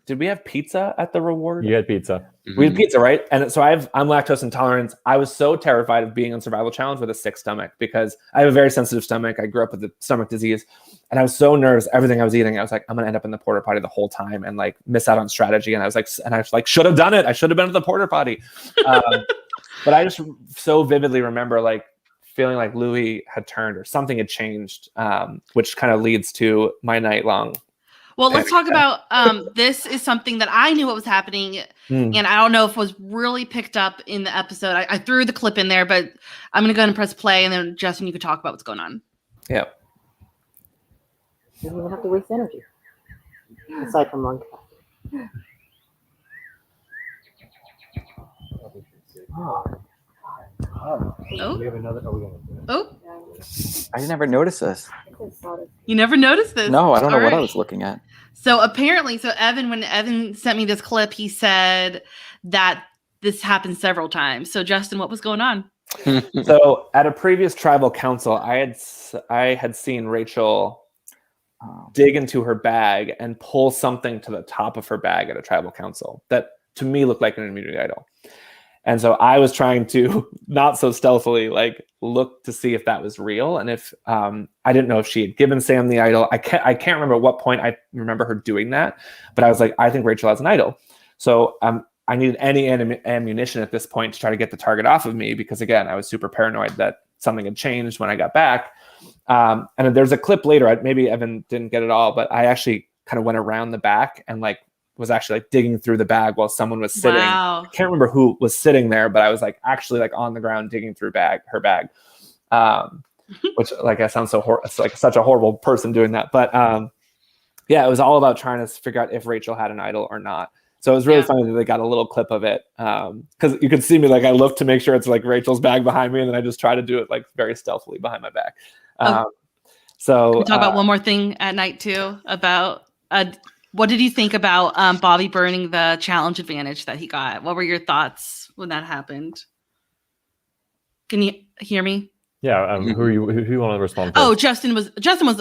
Did we have pizza at the reward? You had pizza. We had pizza, right? And so I'm lactose intolerant. I was so terrified of being on survival challenge with a sick stomach because I have a very sensitive stomach. I grew up with a stomach disease, and I was so nervous. Everything I was eating, I was like, I'm gonna end up in the porta potty the whole time and like miss out on strategy. And I was like, should have done it. I should have been at the porta potty. But I just so vividly remember like feeling like Louis had turned or something had changed, which kind of leads to my night long. Well, let's talk about this is something that I knew what was happening, and I don't know if it was really picked up in the episode. I threw the clip in there, but I'm going to go ahead and press play, and then, Justin, you could talk about what's going on. Yeah. You don't even have to waste energy, aside from lung capacity. Oh, I never noticed this. you never noticed this? No, I don't know All what I right. was looking at. So apparently, when Evan sent me this clip, he said that this happened several times. So Justin, what was going on? So at a previous tribal council, I had seen Rachel dig into her bag and pull something to the top of her bag at a tribal council that to me looked like an immunity idol. And so I was trying to, not so stealthily, like look to see if that was real. And if I didn't know if she had given Sam the idol. I can't remember at what point I remember her doing that. But I was like, I think Rachel has an idol. So I needed any ammunition at this point to try to get the target off of me. Because again, I was super paranoid that something had changed when I got back. And there's a clip later, maybe Evan didn't get it all, but I actually kind of went around the back and like was actually like digging through the bag while someone was sitting. Wow. I can't remember who was sitting there, but I was like actually like on the ground digging through her bag, which like I sound it's like such a horrible person doing that. But yeah, it was all about trying to figure out if Rachel had an idol or not. So it was really funny that they got a little clip of it because you could see me like I look to make sure it's like Rachel's bag behind me, and then I just try to do it like very stealthily behind my back. So Can we talk about one more thing at night too about what did you think about Bobby burning the challenge advantage that he got? What were your thoughts when that happened? Can you hear me? Yeah. Who you want to respond to? Oh, Justin was.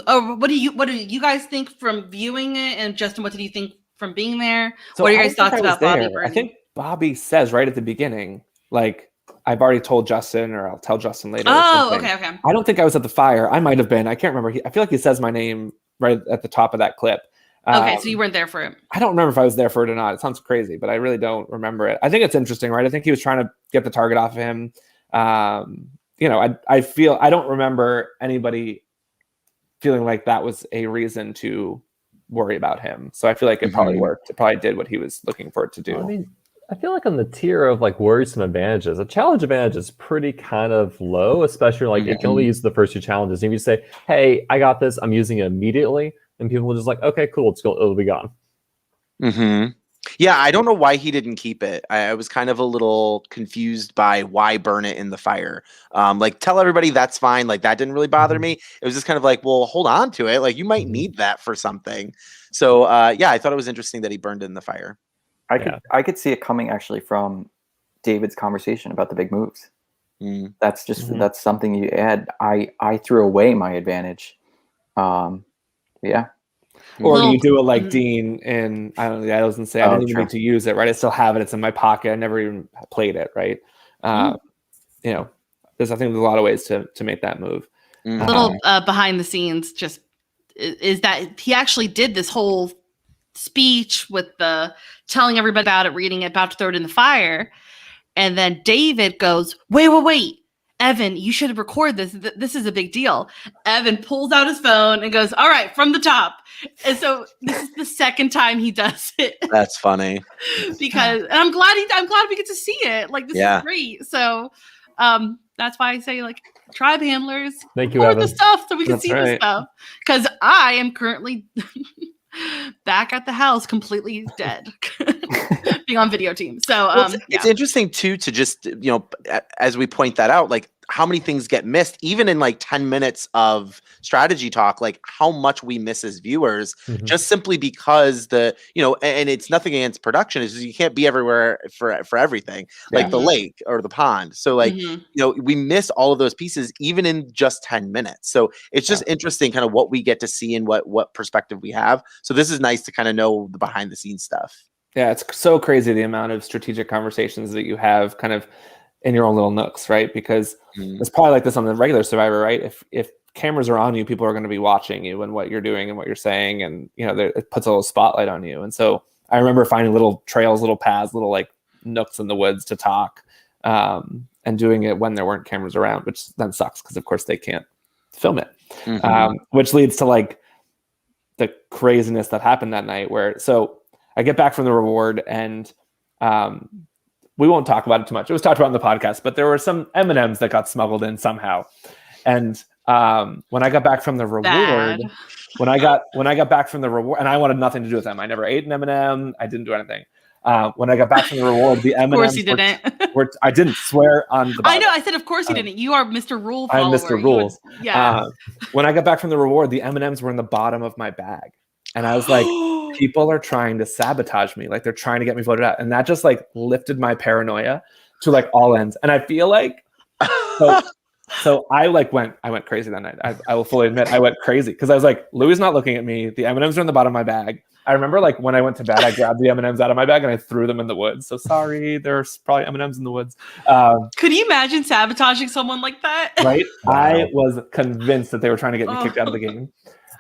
Oh, what do you guys think from viewing it? And Justin, what did you think from being there? So what are your I guys' don't think thoughts I was about Bobby there. burning? I think Bobby says right at the beginning, like, I've already told Justin, or I'll tell Justin later. Oh, okay. I don't think I was at the fire. I might have been. I can't remember. I feel like he says my name right at the top of that clip. Okay, so you weren't there for it. I don't remember if I was there for it or not. It sounds crazy, but I really don't remember it. I think it's interesting, right? I think he was trying to get the target off of him. I feel I don't remember anybody feeling like that was a reason to worry about him. So I feel like it probably worked. It probably did what he was looking for it to do. I mean, I feel like on the tier of like worrisome advantages, a challenge advantage is pretty kind of low, especially like it can only use the first two challenges. And if you say, hey, I got this, I'm using it immediately, and people will just like, okay, cool, it'll be gone. Mm-hmm. Yeah, I don't know why he didn't keep it. I was kind of a little confused by why burn it in the fire. Like, tell everybody that's fine. Like, that didn't really bother me. It was just kind of like, well, hold on to it. Like, you might need that for something. So, yeah, I thought it was interesting that he burned it in the fire. I could see it coming actually from David's conversation about the big moves. That's just that's something you add. I threw away my advantage. Yeah. Or do you do it like Dean and I don't know, I doesn't say I didn't even true. need to use it, right? I still have it. It's in my pocket. I never even played it, right? You know, I think there's a lot of ways to make that move. A little behind the scenes just is that he actually did this whole speech with the telling everybody about it, reading it, about to throw it in the fire. And then David goes, wait. Evan, you should have recorded this. This is a big deal. Evan pulls out his phone and goes, all right, from the top. And so this is the second time he does it. That's funny. Because and I'm glad we get to see it. Like, this is great. So that's why I say, like, tribe handlers, thank you, record Evan. the stuff so we can see this stuff. Because I am currently back at the house completely dead. Being on video team. So it's interesting too to just, you know, as we point that out, like how many things get missed even in like 10 minutes of strategy talk, like how much we miss as viewers just simply because the, you know, and it's nothing against production, is you can't be everywhere for everything, like the lake or the pond. So like, you know, we miss all of those pieces even in just 10 minutes. So it's just interesting kind of what we get to see and what perspective we have. So this is nice to kind of know the behind the scenes stuff. Yeah, it's so crazy the amount of strategic conversations that you have kind of in your own little nooks, right? Because it's probably like this on the regular Survivor, right? If cameras are on you, people are going to be watching you and what you're doing and what you're saying, and you know, it puts a little spotlight on you. And so I remember finding little trails, little paths, little like nooks in the woods to talk, and doing it when there weren't cameras around, which then sucks because of course they can't film it, which leads to like the craziness that happened that night. Where so I get back from the reward and we won't talk about it too much. It was talked about in the podcast, but there were some M&Ms that got smuggled in somehow. And when I got back from the reward, when I got back from the reward, and I wanted nothing to do with them. I never ate an M&M. I didn't do anything. When I got back from the reward, the M&Ms. Of course you didn't. I didn't swear on the Bible. I know. I said, of course you didn't. You are Mr. Rule follower. I'm Mr. Rules. Yeah. When I got back from the reward, the M&Ms were in the bottom of my bag. And I was like, people are trying to sabotage me. Like they're trying to get me voted out. And that just like lifted my paranoia to like all ends. And I feel like, so I went crazy that night. I will fully admit I went crazy because I was like, Louis not looking at me. The M&Ms are in the bottom of my bag. I remember like when I went to bed, I grabbed the M&Ms out of my bag and I threw them in the woods. So sorry, there's probably M&Ms in the woods. Could you imagine sabotaging someone like that? Right? I was convinced that they were trying to get me kicked out of the game.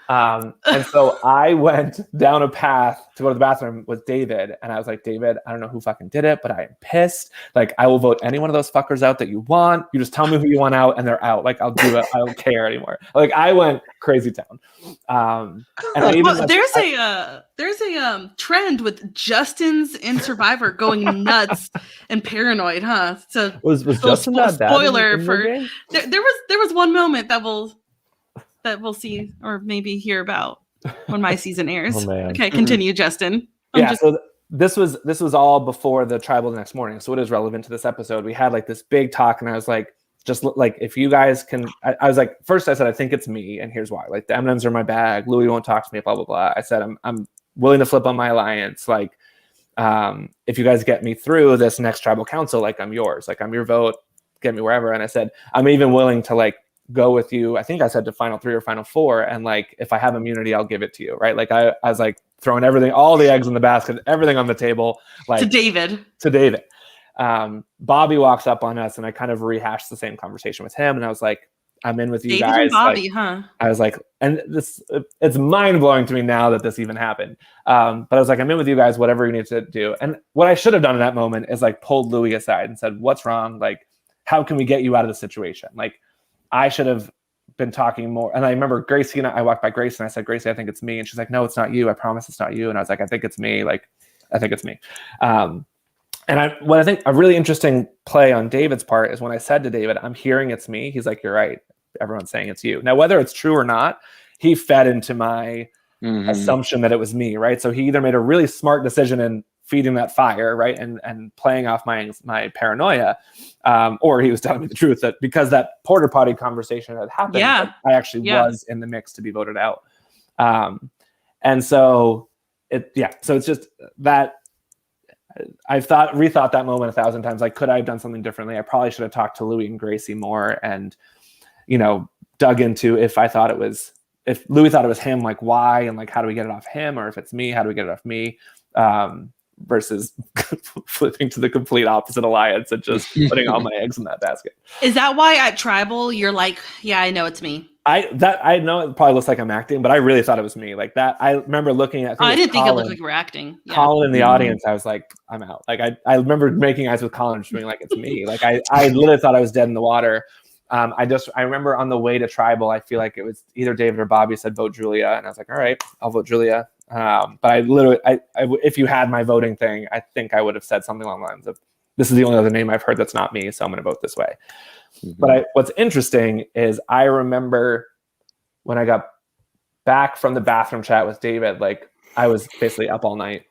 And so I went down a path to go to the bathroom with David, and I was like, David, I don't know who fucking did it, but I am pissed. Like, I will vote any one of those fuckers out that you want. You just tell me who you want out, and they're out. Like, I'll do it. I don't care anymore. Like, I went crazy town. And I even there's a trend with Justin's in Survivor going nuts and paranoid, huh? So Was Justin that bad? Spoiler in for game? there was one moment that we'll see or maybe hear about when my season airs. Oh, man. Okay, continue, Justin. So this was all before the tribal the next morning, so it is relevant to this episode. We had like this big talk, and I was like, just like, if you guys can, I was like, first I said, I think it's me, and here's why. Like, the M&Ms are in my bag. Louis won't talk to me, blah, blah, blah. I said, I'm willing to flip on my alliance. Like, if you guys get me through this next tribal council, like, I'm yours. Like, I'm your vote. Get me wherever. And I said, I'm even willing to like go with you. I think I said to final 3 or final 4. And like, if I have immunity, I'll give it to you. Right. Like I was like throwing everything, all the eggs in the basket, everything on the table. Like to David. Bobby walks up on us and I kind of rehashed the same conversation with him. And I was like, I'm in with you David guys. And Bobby, like, huh? I was like, and it's mind blowing to me now that this even happened. But I was like, I'm in with you guys, whatever you need to do. And what I should have done in that moment is like pulled Louis aside and said, what's wrong? Like, how can we get you out of the situation? Like, I should have been talking more. And I remember Gracie and I walked by Grace and I said, Gracie, I think it's me. And she's like, no, it's not you. I promise it's not you. And I was like, I think it's me. Like, I think it's me. And what I think a really interesting play on David's part is when I said to David, I'm hearing it's me. He's like, you're right. Everyone's saying it's you. Now, whether it's true or not, he fed into my assumption that it was me, right? So he either made a really smart decision in feeding that fire, right, and playing off my paranoia, or he was telling me the truth that because that porter potty conversation had happened, Yeah. that I actually was in the mix to be voted out. And so so it's just that I've rethought that moment 1,000 times. Like, could I have done something differently? I probably should have talked to Louis and Gracie more and, dug into if Louis thought it was him, like why, and like, how do we get it off him? Or if it's me, how do we get it off me? Versus flipping to the complete opposite alliance and just putting all my eggs in that basket. Is that why at Tribal you're like, yeah, I know it's me? I know it probably looks like I'm acting, but I really thought it was me. Like that, I remember looking at. I didn't think it looked like you were acting. Yeah. Colin in the audience, I was like, I'm out. Like I remember making eyes with Colin, just being like, it's me. Like I literally thought I was dead in the water. I remember on the way to Tribal, I feel like it was either David or Bobby said vote Julia, and I was like, all right, I'll vote Julia. But I literally, if you had my voting thing, I think I would have said something along the lines of, this is the only other name I've heard that's not me, so I'm going to vote this way. But what's interesting is I remember when I got back from the bathroom chat with David, like I was basically up all night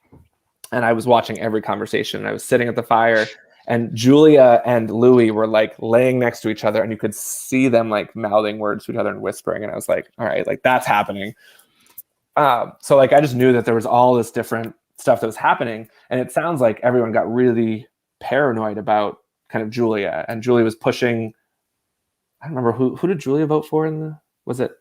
and I was watching every conversation and I was sitting at the fire and Julia and Louis were like laying next to each other and you could see them like mouthing words to each other and whispering. And I was like, all right, like that's happening. So like, I just knew that there was all this different stuff that was happening. And it sounds like everyone got really paranoid about kind of Julia, and Julia was pushing. I don't remember who did Julia vote for was it?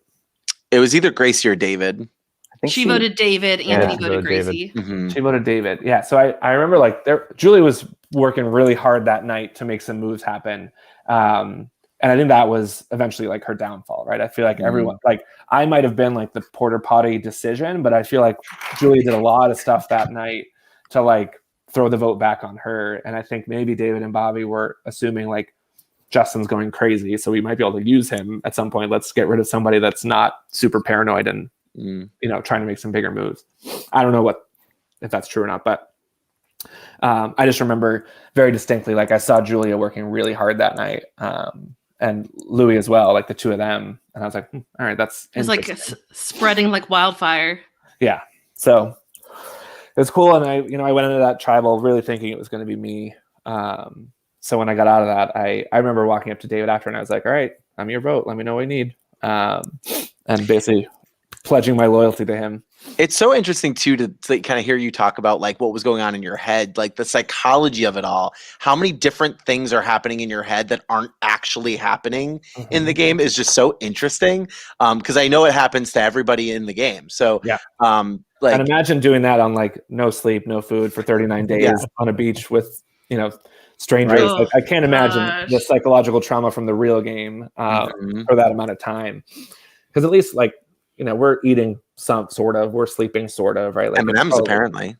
It was either Gracie or David. I think She voted David. Anthony voted David. Gracie. She voted David. Yeah. So I remember like Julia was working really hard that night to make some moves happen. And I think that was eventually like her downfall, right? I feel like everyone, like I might have been like the porter potty decision, but I feel like Julia did a lot of stuff that night to like throw the vote back on her. And I think maybe David and Bobby were assuming like Justin's going crazy, so we might be able to use him at some point. Let's get rid of somebody that's not super paranoid and trying to make some bigger moves. I don't know if that's true or not, but I just remember very distinctly, like I saw Julia working really hard that night. And Louis as well, like the two of them. And I was like, all right, that's It's like spreading like wildfire. Yeah. So it was cool. And I went into that Tribal really thinking it was going to be me. So when I got out of that, I remember walking up to David after and I was like, all right, I'm your vote. Let me know what you need. And basically pledging my loyalty to him. It's so interesting too to kind of hear you talk about like what was going on in your head, like the psychology of it all. How many different things are happening in your head that aren't actually happening in the game is just so interesting. Because I know it happens to everybody in the game. So yeah. Like, and imagine doing that on like no sleep, no food for 39 days on a beach with strangers. Right. Like I can't imagine the psychological trauma from the real game for that amount of time. Because at least like we're eating some sort of, we're sleeping sort of, right? Like M&M's apparently.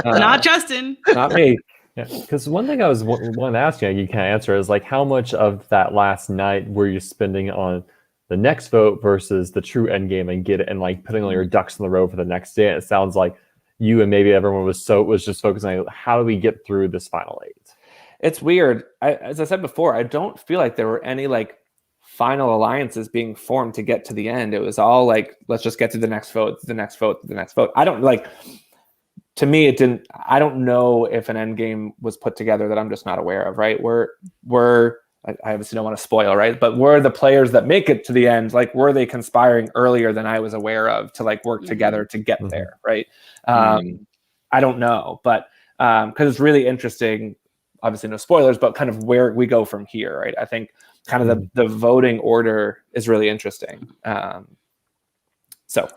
Not Justin. Not me. Yeah, because one thing I was wanting to ask you can't answer is like how much of that last night were you spending on the next vote versus the true end game and like putting all your ducks in the row for the next day? And it sounds like you and maybe everyone was just focusing on how do we get through this final 8. It's weird. As I said before, I don't feel like there were any like final alliances being formed to get to the end. It was all like, let's just get to the next vote, the next vote, the next vote. I don't like, to me, it didn't, I don't know if an end game was put together that I'm just not aware of, right? I obviously don't want to spoil, right? But were the players that make it to the end, like, were they conspiring earlier than I was aware of to like work together to get there, right? I don't know, but because it's really interesting, obviously no spoilers, but kind of where we go from here, right? I think kind of the voting order is really interesting. So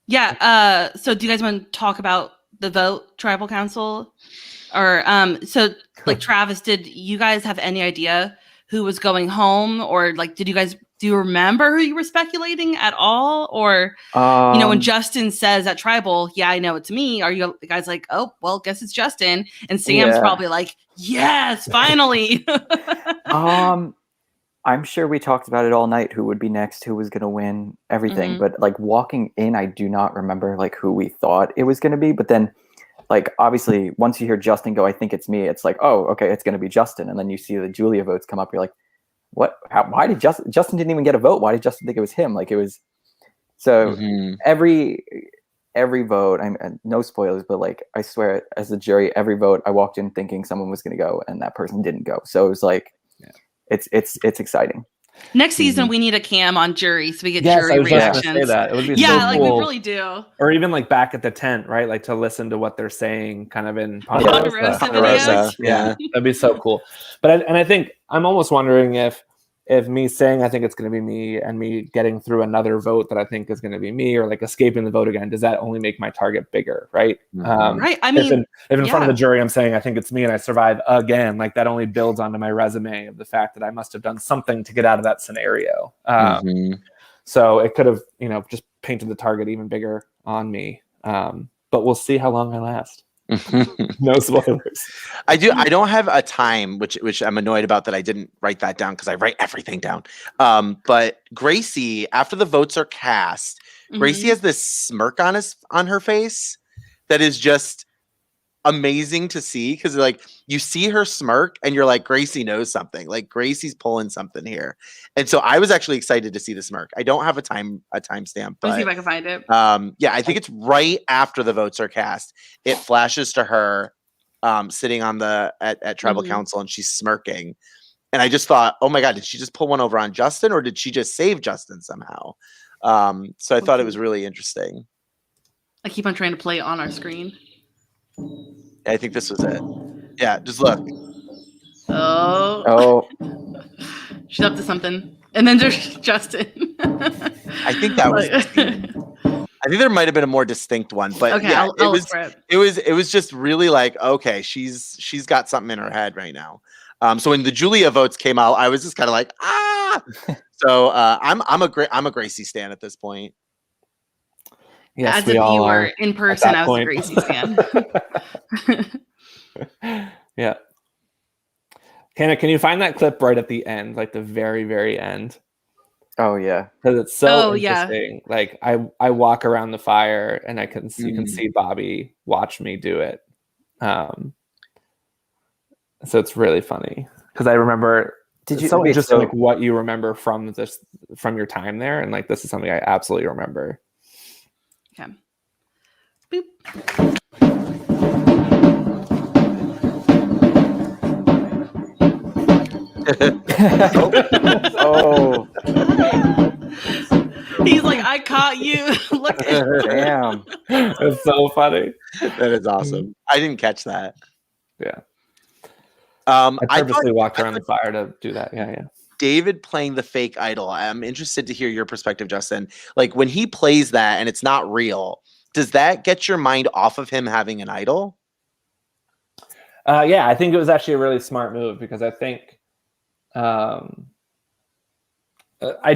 do you guys want to talk about the vote tribal council? Or so like Travis, did you guys have any idea who was going home, or like do you remember who you were speculating at all? Or when Justin says at tribal, yeah, I know it's me, are you guys like, oh well, guess it's Justin? And Sam's probably like, yes, finally. I'm sure we talked about it all night, who would be next, who was going to win, everything. But like walking in, I do not remember like who we thought it was going to be. But then like, obviously once you hear Justin go, I think it's me, it's like, oh, okay, it's going to be Justin. And then you see the Julia votes come up. You're like, what, why did Justin didn't even get a vote. Why did Justin think it was him? Like it was So Mhm. every vote, no spoilers, but like I swear, as a jury, every vote I walked in thinking someone was going to go, and that person didn't go. So it was like, it's exciting. Next season, we need a cam on jury so we get Yes, I jury was just reactions. gonna say that. It would be Yeah, so like cool. we really do. Or even like back at the tent, right? Like to listen to what they're saying kind of in Ponderosa Ponderosa, videos. yeah. That'd be so cool. But I think I'm almost wondering if me saying I think it's going to be me and me getting through another vote that I think is going to be me, or like escaping the vote again, does that only make my target bigger, right? Right. I mean, if in front of the jury I'm saying I think it's me and I survive again, like that only builds onto my resume of the fact that I must have done something to get out of that scenario. So it could have, just painted the target even bigger on me. But we'll see how long I last. No spoilers. I don't have a time, which I'm annoyed about that I didn't write that down because I write everything down. But Gracie, after the votes are cast, Gracie has this smirk on her face that is just amazing to see, because like you see her smirk and you're like, Gracie knows something. Like Gracie's pulling something here. And so I was actually excited to see the smirk. I don't have a timestamp, Let me see if but I can find it. yeah, I think it's right after the votes are cast. It flashes to her sitting on at tribal council, and she's smirking. And I just thought, oh my God, did she just pull one over on Justin, or did she just save Justin somehow? So I thought it was really interesting. I keep on trying to play it on our screen. I think this was it. Yeah, just look. Oh. She's up to something. And then there's Justin. I think that was the scene. I think there might have been a more distinct one, but okay, yeah, I'll look for it. It was just really like, okay, she's got something in her head right now. So when the Julia votes came out, I was just kind of like, ah. So I'm a Gracie stan at this point. Yes, as we if all you are were in person, I was a point. Gracie fan. Yeah. Hannah, can you find that clip right at the end, like the very, very end? Oh yeah, because it's so yeah. interesting. Like I walk around the fire and you can see Bobby watch me do it. So it's really funny because I remember. It's so interesting, like what you remember from your time there, and like this is something I absolutely remember. Okay. Boop. Oh. He's like, I caught you. Look at damn. It's so funny. That is awesome. I didn't catch that. Yeah. I purposely walked around the fire to do that. Yeah. David playing the fake idol. I'm interested to hear your perspective, Justin. Like when he plays that and it's not real, does that get your mind off of him having an idol? Yeah, I think it was actually a really smart move because I think, I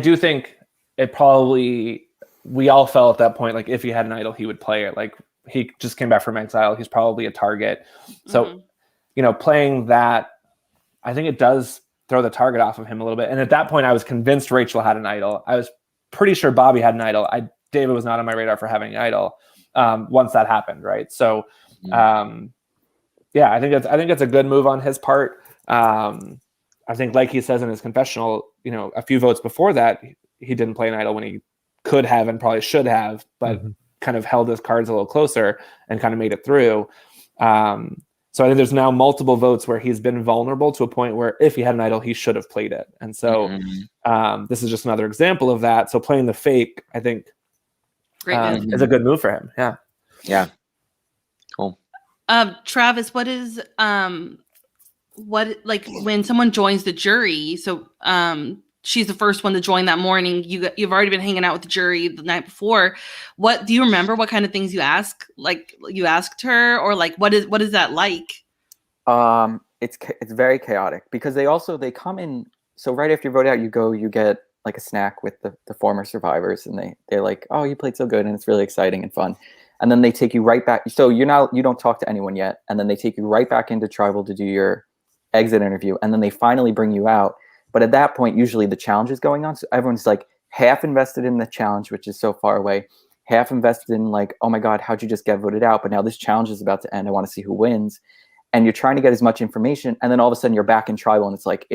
do think it probably, we all felt at that point, like if he had an idol, he would play it. Like he just came back from exile. He's probably a target. So, playing that, I think it does throw the target off of him a little bit. And at that point, I was convinced Rachel had an idol. I was pretty sure Bobby had an idol. David was not on my radar for having an idol once that happened, right? So, yeah, I think it's a good move on his part. I think, like he says in his confessional, a few votes before that, he didn't play an idol when he could have and probably should have, but kind of held his cards a little closer and kind of made it through. So I think there's now multiple votes where he's been vulnerable to a point where if he had an idol, he should have played it. And so this is just another example of that. So playing the fake, I think, is a good move for him. Yeah. Yeah. Cool. Travis, what is like when someone joins the jury? So she's the first one to join that morning. You've already been hanging out with the jury the night before. What do you remember? What kind of things you ask? Like you asked her, or like what is that like? It's very chaotic because they come in. So right after you vote out, you get like a snack with the former survivors, and they're like, oh, you played so good, and it's really exciting and fun. And then they take you right back. So you don't talk to anyone yet, and then they take you right back into tribal to do your exit interview, and then they finally bring you out. But at that point, usually the challenge is going on. So everyone's like half invested in the challenge, which is so far away, half invested in like, oh my God, how'd you just get voted out? But now this challenge is about to end. I want to see who wins. And you're trying to get as much information. And then all of a sudden you're back in tribal. And it's like,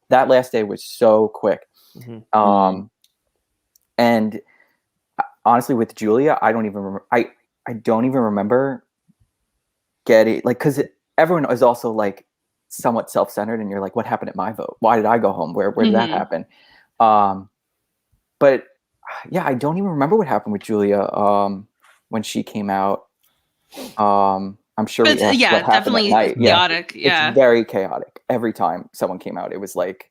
that last day was so quick. And honestly, with Julia, I don't even remember. I don't even remember getting like, because everyone is also like somewhat self-centered, and you're like, what happened at my vote? Why did I go home? Where did that happen? But yeah, I don't even remember what happened with Julia when she came out. I'm sure But we asked what happened definitely at night. chaotic. Yeah. It's very chaotic. Every time someone came out, it was like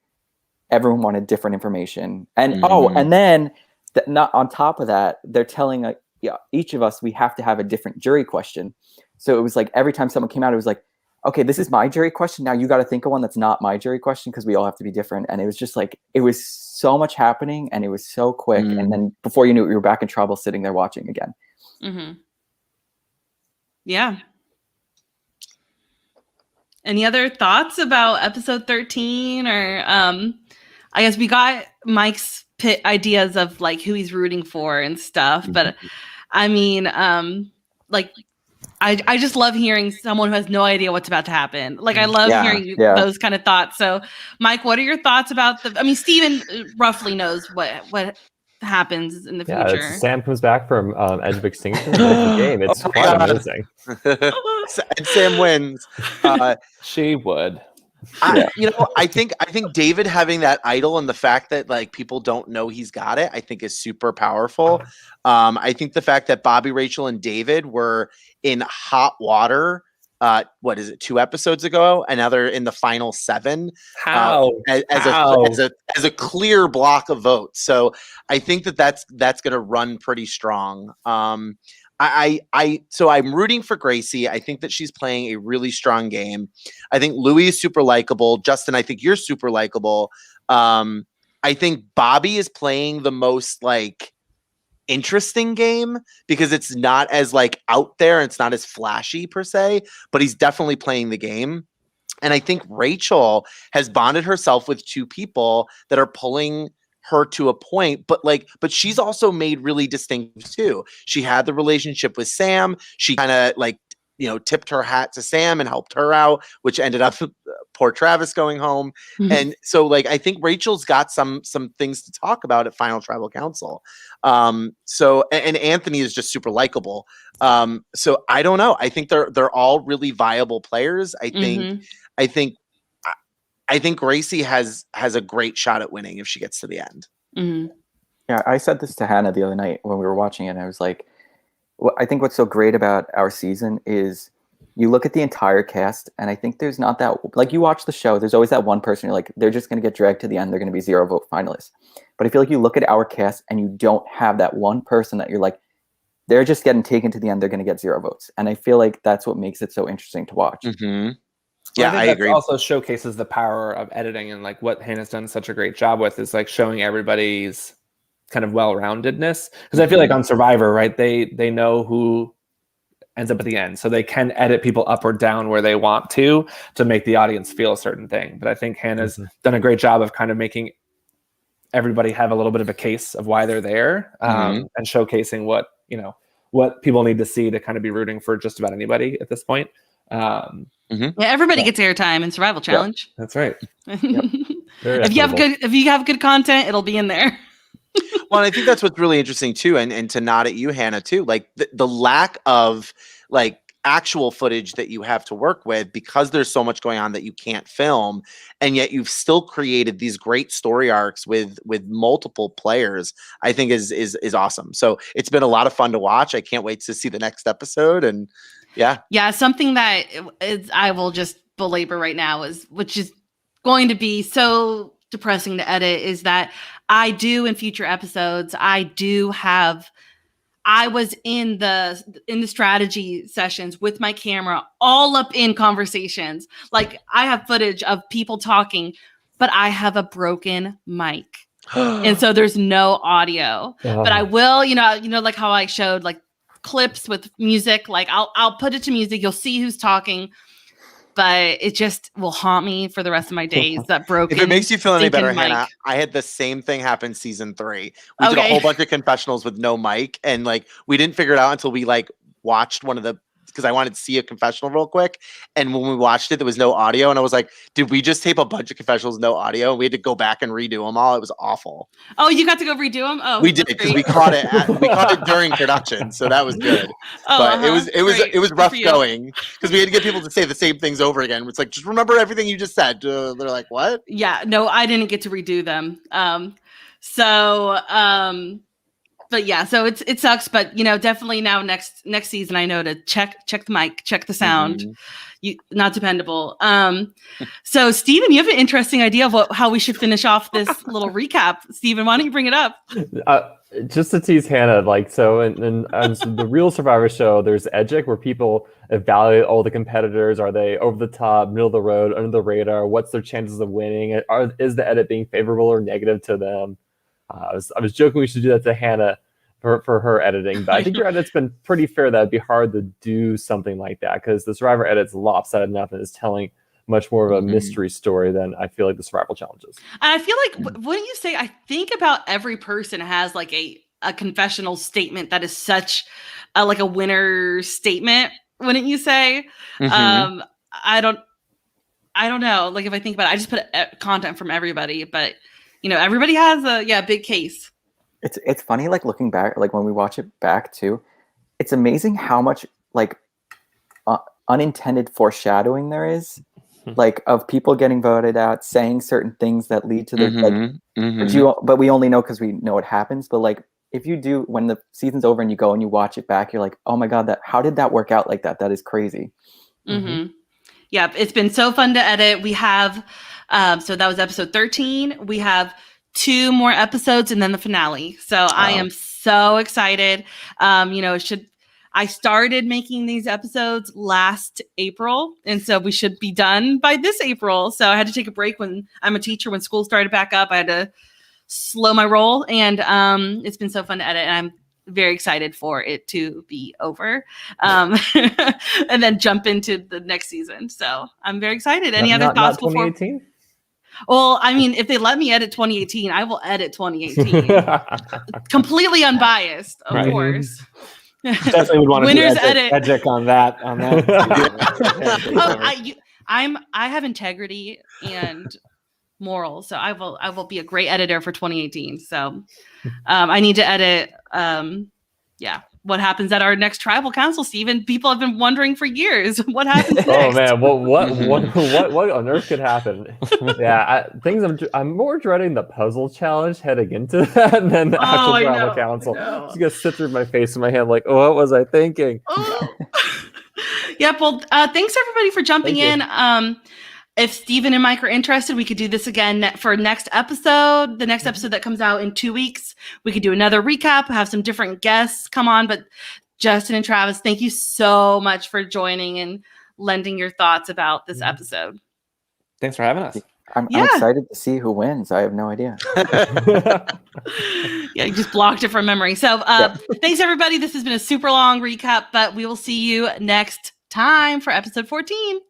everyone wanted different information. And and then not on top of that, they're telling each of us we have to have a different jury question. So it was like every time someone came out, it was like, okay, this is my jury question. Now you got to think of one that's not my jury question because we all have to be different. And it was just like, it was so much happening and it was so quick. And then before you knew it, we were back in trouble sitting there watching again. Yeah. Any other thoughts about episode 13? Or I guess we got Mike's ideas of like who he's rooting for and stuff. But I mean, like, I just love hearing someone who has no idea what's about to happen. Like, I love hearing those kind of thoughts. So, Mike, what are your thoughts about I mean, Steven roughly knows what happens in the future. Sam comes back from Edge of Extinction and wins the game. It's quite amazing. And Sam wins. She would. I think David having that idol and the fact that like people don't know he's got it, I think is super powerful. I think the fact that Bobby, Rachel, and David were in hot water. What is it? 2 episodes ago, and now they're in the final 7. How? As a clear block of votes. So I think that's going to run pretty strong. So I'm rooting for Gracie. I think that she's playing a really strong game. I think Louis is super likable. Justin, I think you're super likable. I think Bobby is playing the most like interesting game because it's not as like out there. It's not as flashy per se, but he's definitely playing the game. And I think Rachel has bonded herself with 2 people that are pulling her to a point, but she's also made really distinct too. She had the relationship with Sam. She kind of like, tipped her hat to Sam and helped her out, which ended up poor Travis going home. And so like, I think Rachel's got some things to talk about at Final Tribal Council. So, and Anthony is just super likable. So I don't know. I think they're all really viable players. I think Gracie has a great shot at winning if she gets to the end. Yeah, I said this to Hannah the other night when we were watching it, and I was like, I think what's so great about our season is you look at the entire cast, and I think there's not that, like, you watch the show, there's always that one person you're like, they're just going to get dragged to the end, they're going to be 0 vote finalists. But I feel like you look at our cast and you don't have that one person that you're like, they're just getting taken to the end, they're going to get 0 votes. And I feel like that's what makes it so interesting to watch. Yeah, I agree. Also showcases the power of editing, and like what Hannah's done such a great job with is like showing everybody's kind of well-roundedness. Because I feel like on Survivor, right, they know who ends up at the end, so they can edit people up or down where they want to make the audience feel a certain thing. But I think Hannah's done a great job of kind of making everybody have a little bit of a case of why they're there, and showcasing what people need to see to kind of be rooting for just about anybody at this point. Yeah, everybody gets airtime in Survival Challenge. That's right. If you have good content, it'll be in there. Well, and I think that's what's really interesting too, and to nod at you, Hannah, too, like the lack of like actual footage that you have to work with because there's so much going on that you can't film, and yet you've still created these great story arcs with multiple players, I think is awesome. So it's been a lot of fun to watch. I can't wait to see the next episode. And yeah, something that I will just belabor right now which is going to be so depressing to edit, is that I do in future episodes, I was in the strategy sessions with my camera all up in conversations. Like, I have footage of people talking, but I have a broken mic. And so there's no audio. But I will, like how I showed like clips with music, like I'll put it to music, you'll see who's talking. But it just will haunt me for the rest of my days. That broken. If it makes you feel any better, mic. Hannah, I had the same thing happen season 3. We did a whole bunch of confessionals with no mic, and like we didn't figure it out until we like watched one of the because I wanted to see a confessional real quick. And when we watched it, there was no audio, and I was like, "Did we just tape a bunch of confessionals, no audio?" We had to go back and redo them all. It was awful. Oh, you got to go redo them? Oh, We did because we caught it. We caught it during production, so that was good. But it was rough going because we had to get people to say the same things over again. It's like, just remember everything you just said. They're like, what? Yeah, no, I didn't get to redo them. But yeah, so it sucks, but definitely now next season I know to check the mic, check the sound. Not dependable. So Steven, you have an interesting idea of how we should finish off this little recap. Steven, why don't you bring it up? Just to tease Hannah, so in the real Survivor show, there's Edgic, where people evaluate all the competitors. Are they over the top, middle of the road, under the radar? What's their chances of winning? Is the edit being favorable or negative to them? I was joking we should do that to Hannah for her editing, but I think your edit's been pretty fair. That'd be hard to do something like that because the Survivor edit's lopsided enough and is telling much more of a mystery story than I feel like the Survival challenges. And I feel like, wouldn't you say, I think about every person has like a confessional statement that is such like a winner statement, wouldn't you say? I don't know. Like if I think about it, I just put content from everybody, but everybody has a big case. It's funny, like looking back, like when we watch it back too, it's amazing how much like unintended foreshadowing there is, like of people getting voted out, saying certain things that lead to the but we only know because we know it happens. But like if you do, when the season's over and you go and you watch it back, you're like, oh my god, how did that work out like that? That is crazy. Yeah, it's been so fun to edit. We have so that was episode 13. We have 2 more episodes and then the finale. So I am so excited. I started making these episodes last April, and so we should be done by this April. So I had to take a break when I'm a teacher. When school started back up, I had to slow my roll, and it's been so fun to edit, and I'm very excited for it to be over and then jump into the next season. So I'm very excited. Any other thoughts before 2018? Well, I mean, if they let me edit 2018, I will edit 2018. Completely unbiased, of course. Definitely would want to Winners do edit. Edgic on that. I have integrity and morals, so I will be a great editor for 2018. So I need to edit what happens at our next tribal council, Steven. People have been wondering for years what happens next. Oh man, what on earth could happen? I'm more dreading the puzzle challenge heading into that than the actual tribal council. Just gonna sit through my face in my head like, what was I thinking? Well, thanks everybody for jumping in. If Steven and Mike are interested, we could do this again for next episode. The next episode that comes out in 2 weeks, we could do another recap, have some different guests come on. But Justin and Travis, thank you so much for joining and lending your thoughts about this episode. Thanks for having us. I'm excited to see who wins. I have no idea. You just blocked it from memory. So thanks, everybody. This has been a super long recap, but we will see you next time for episode 14.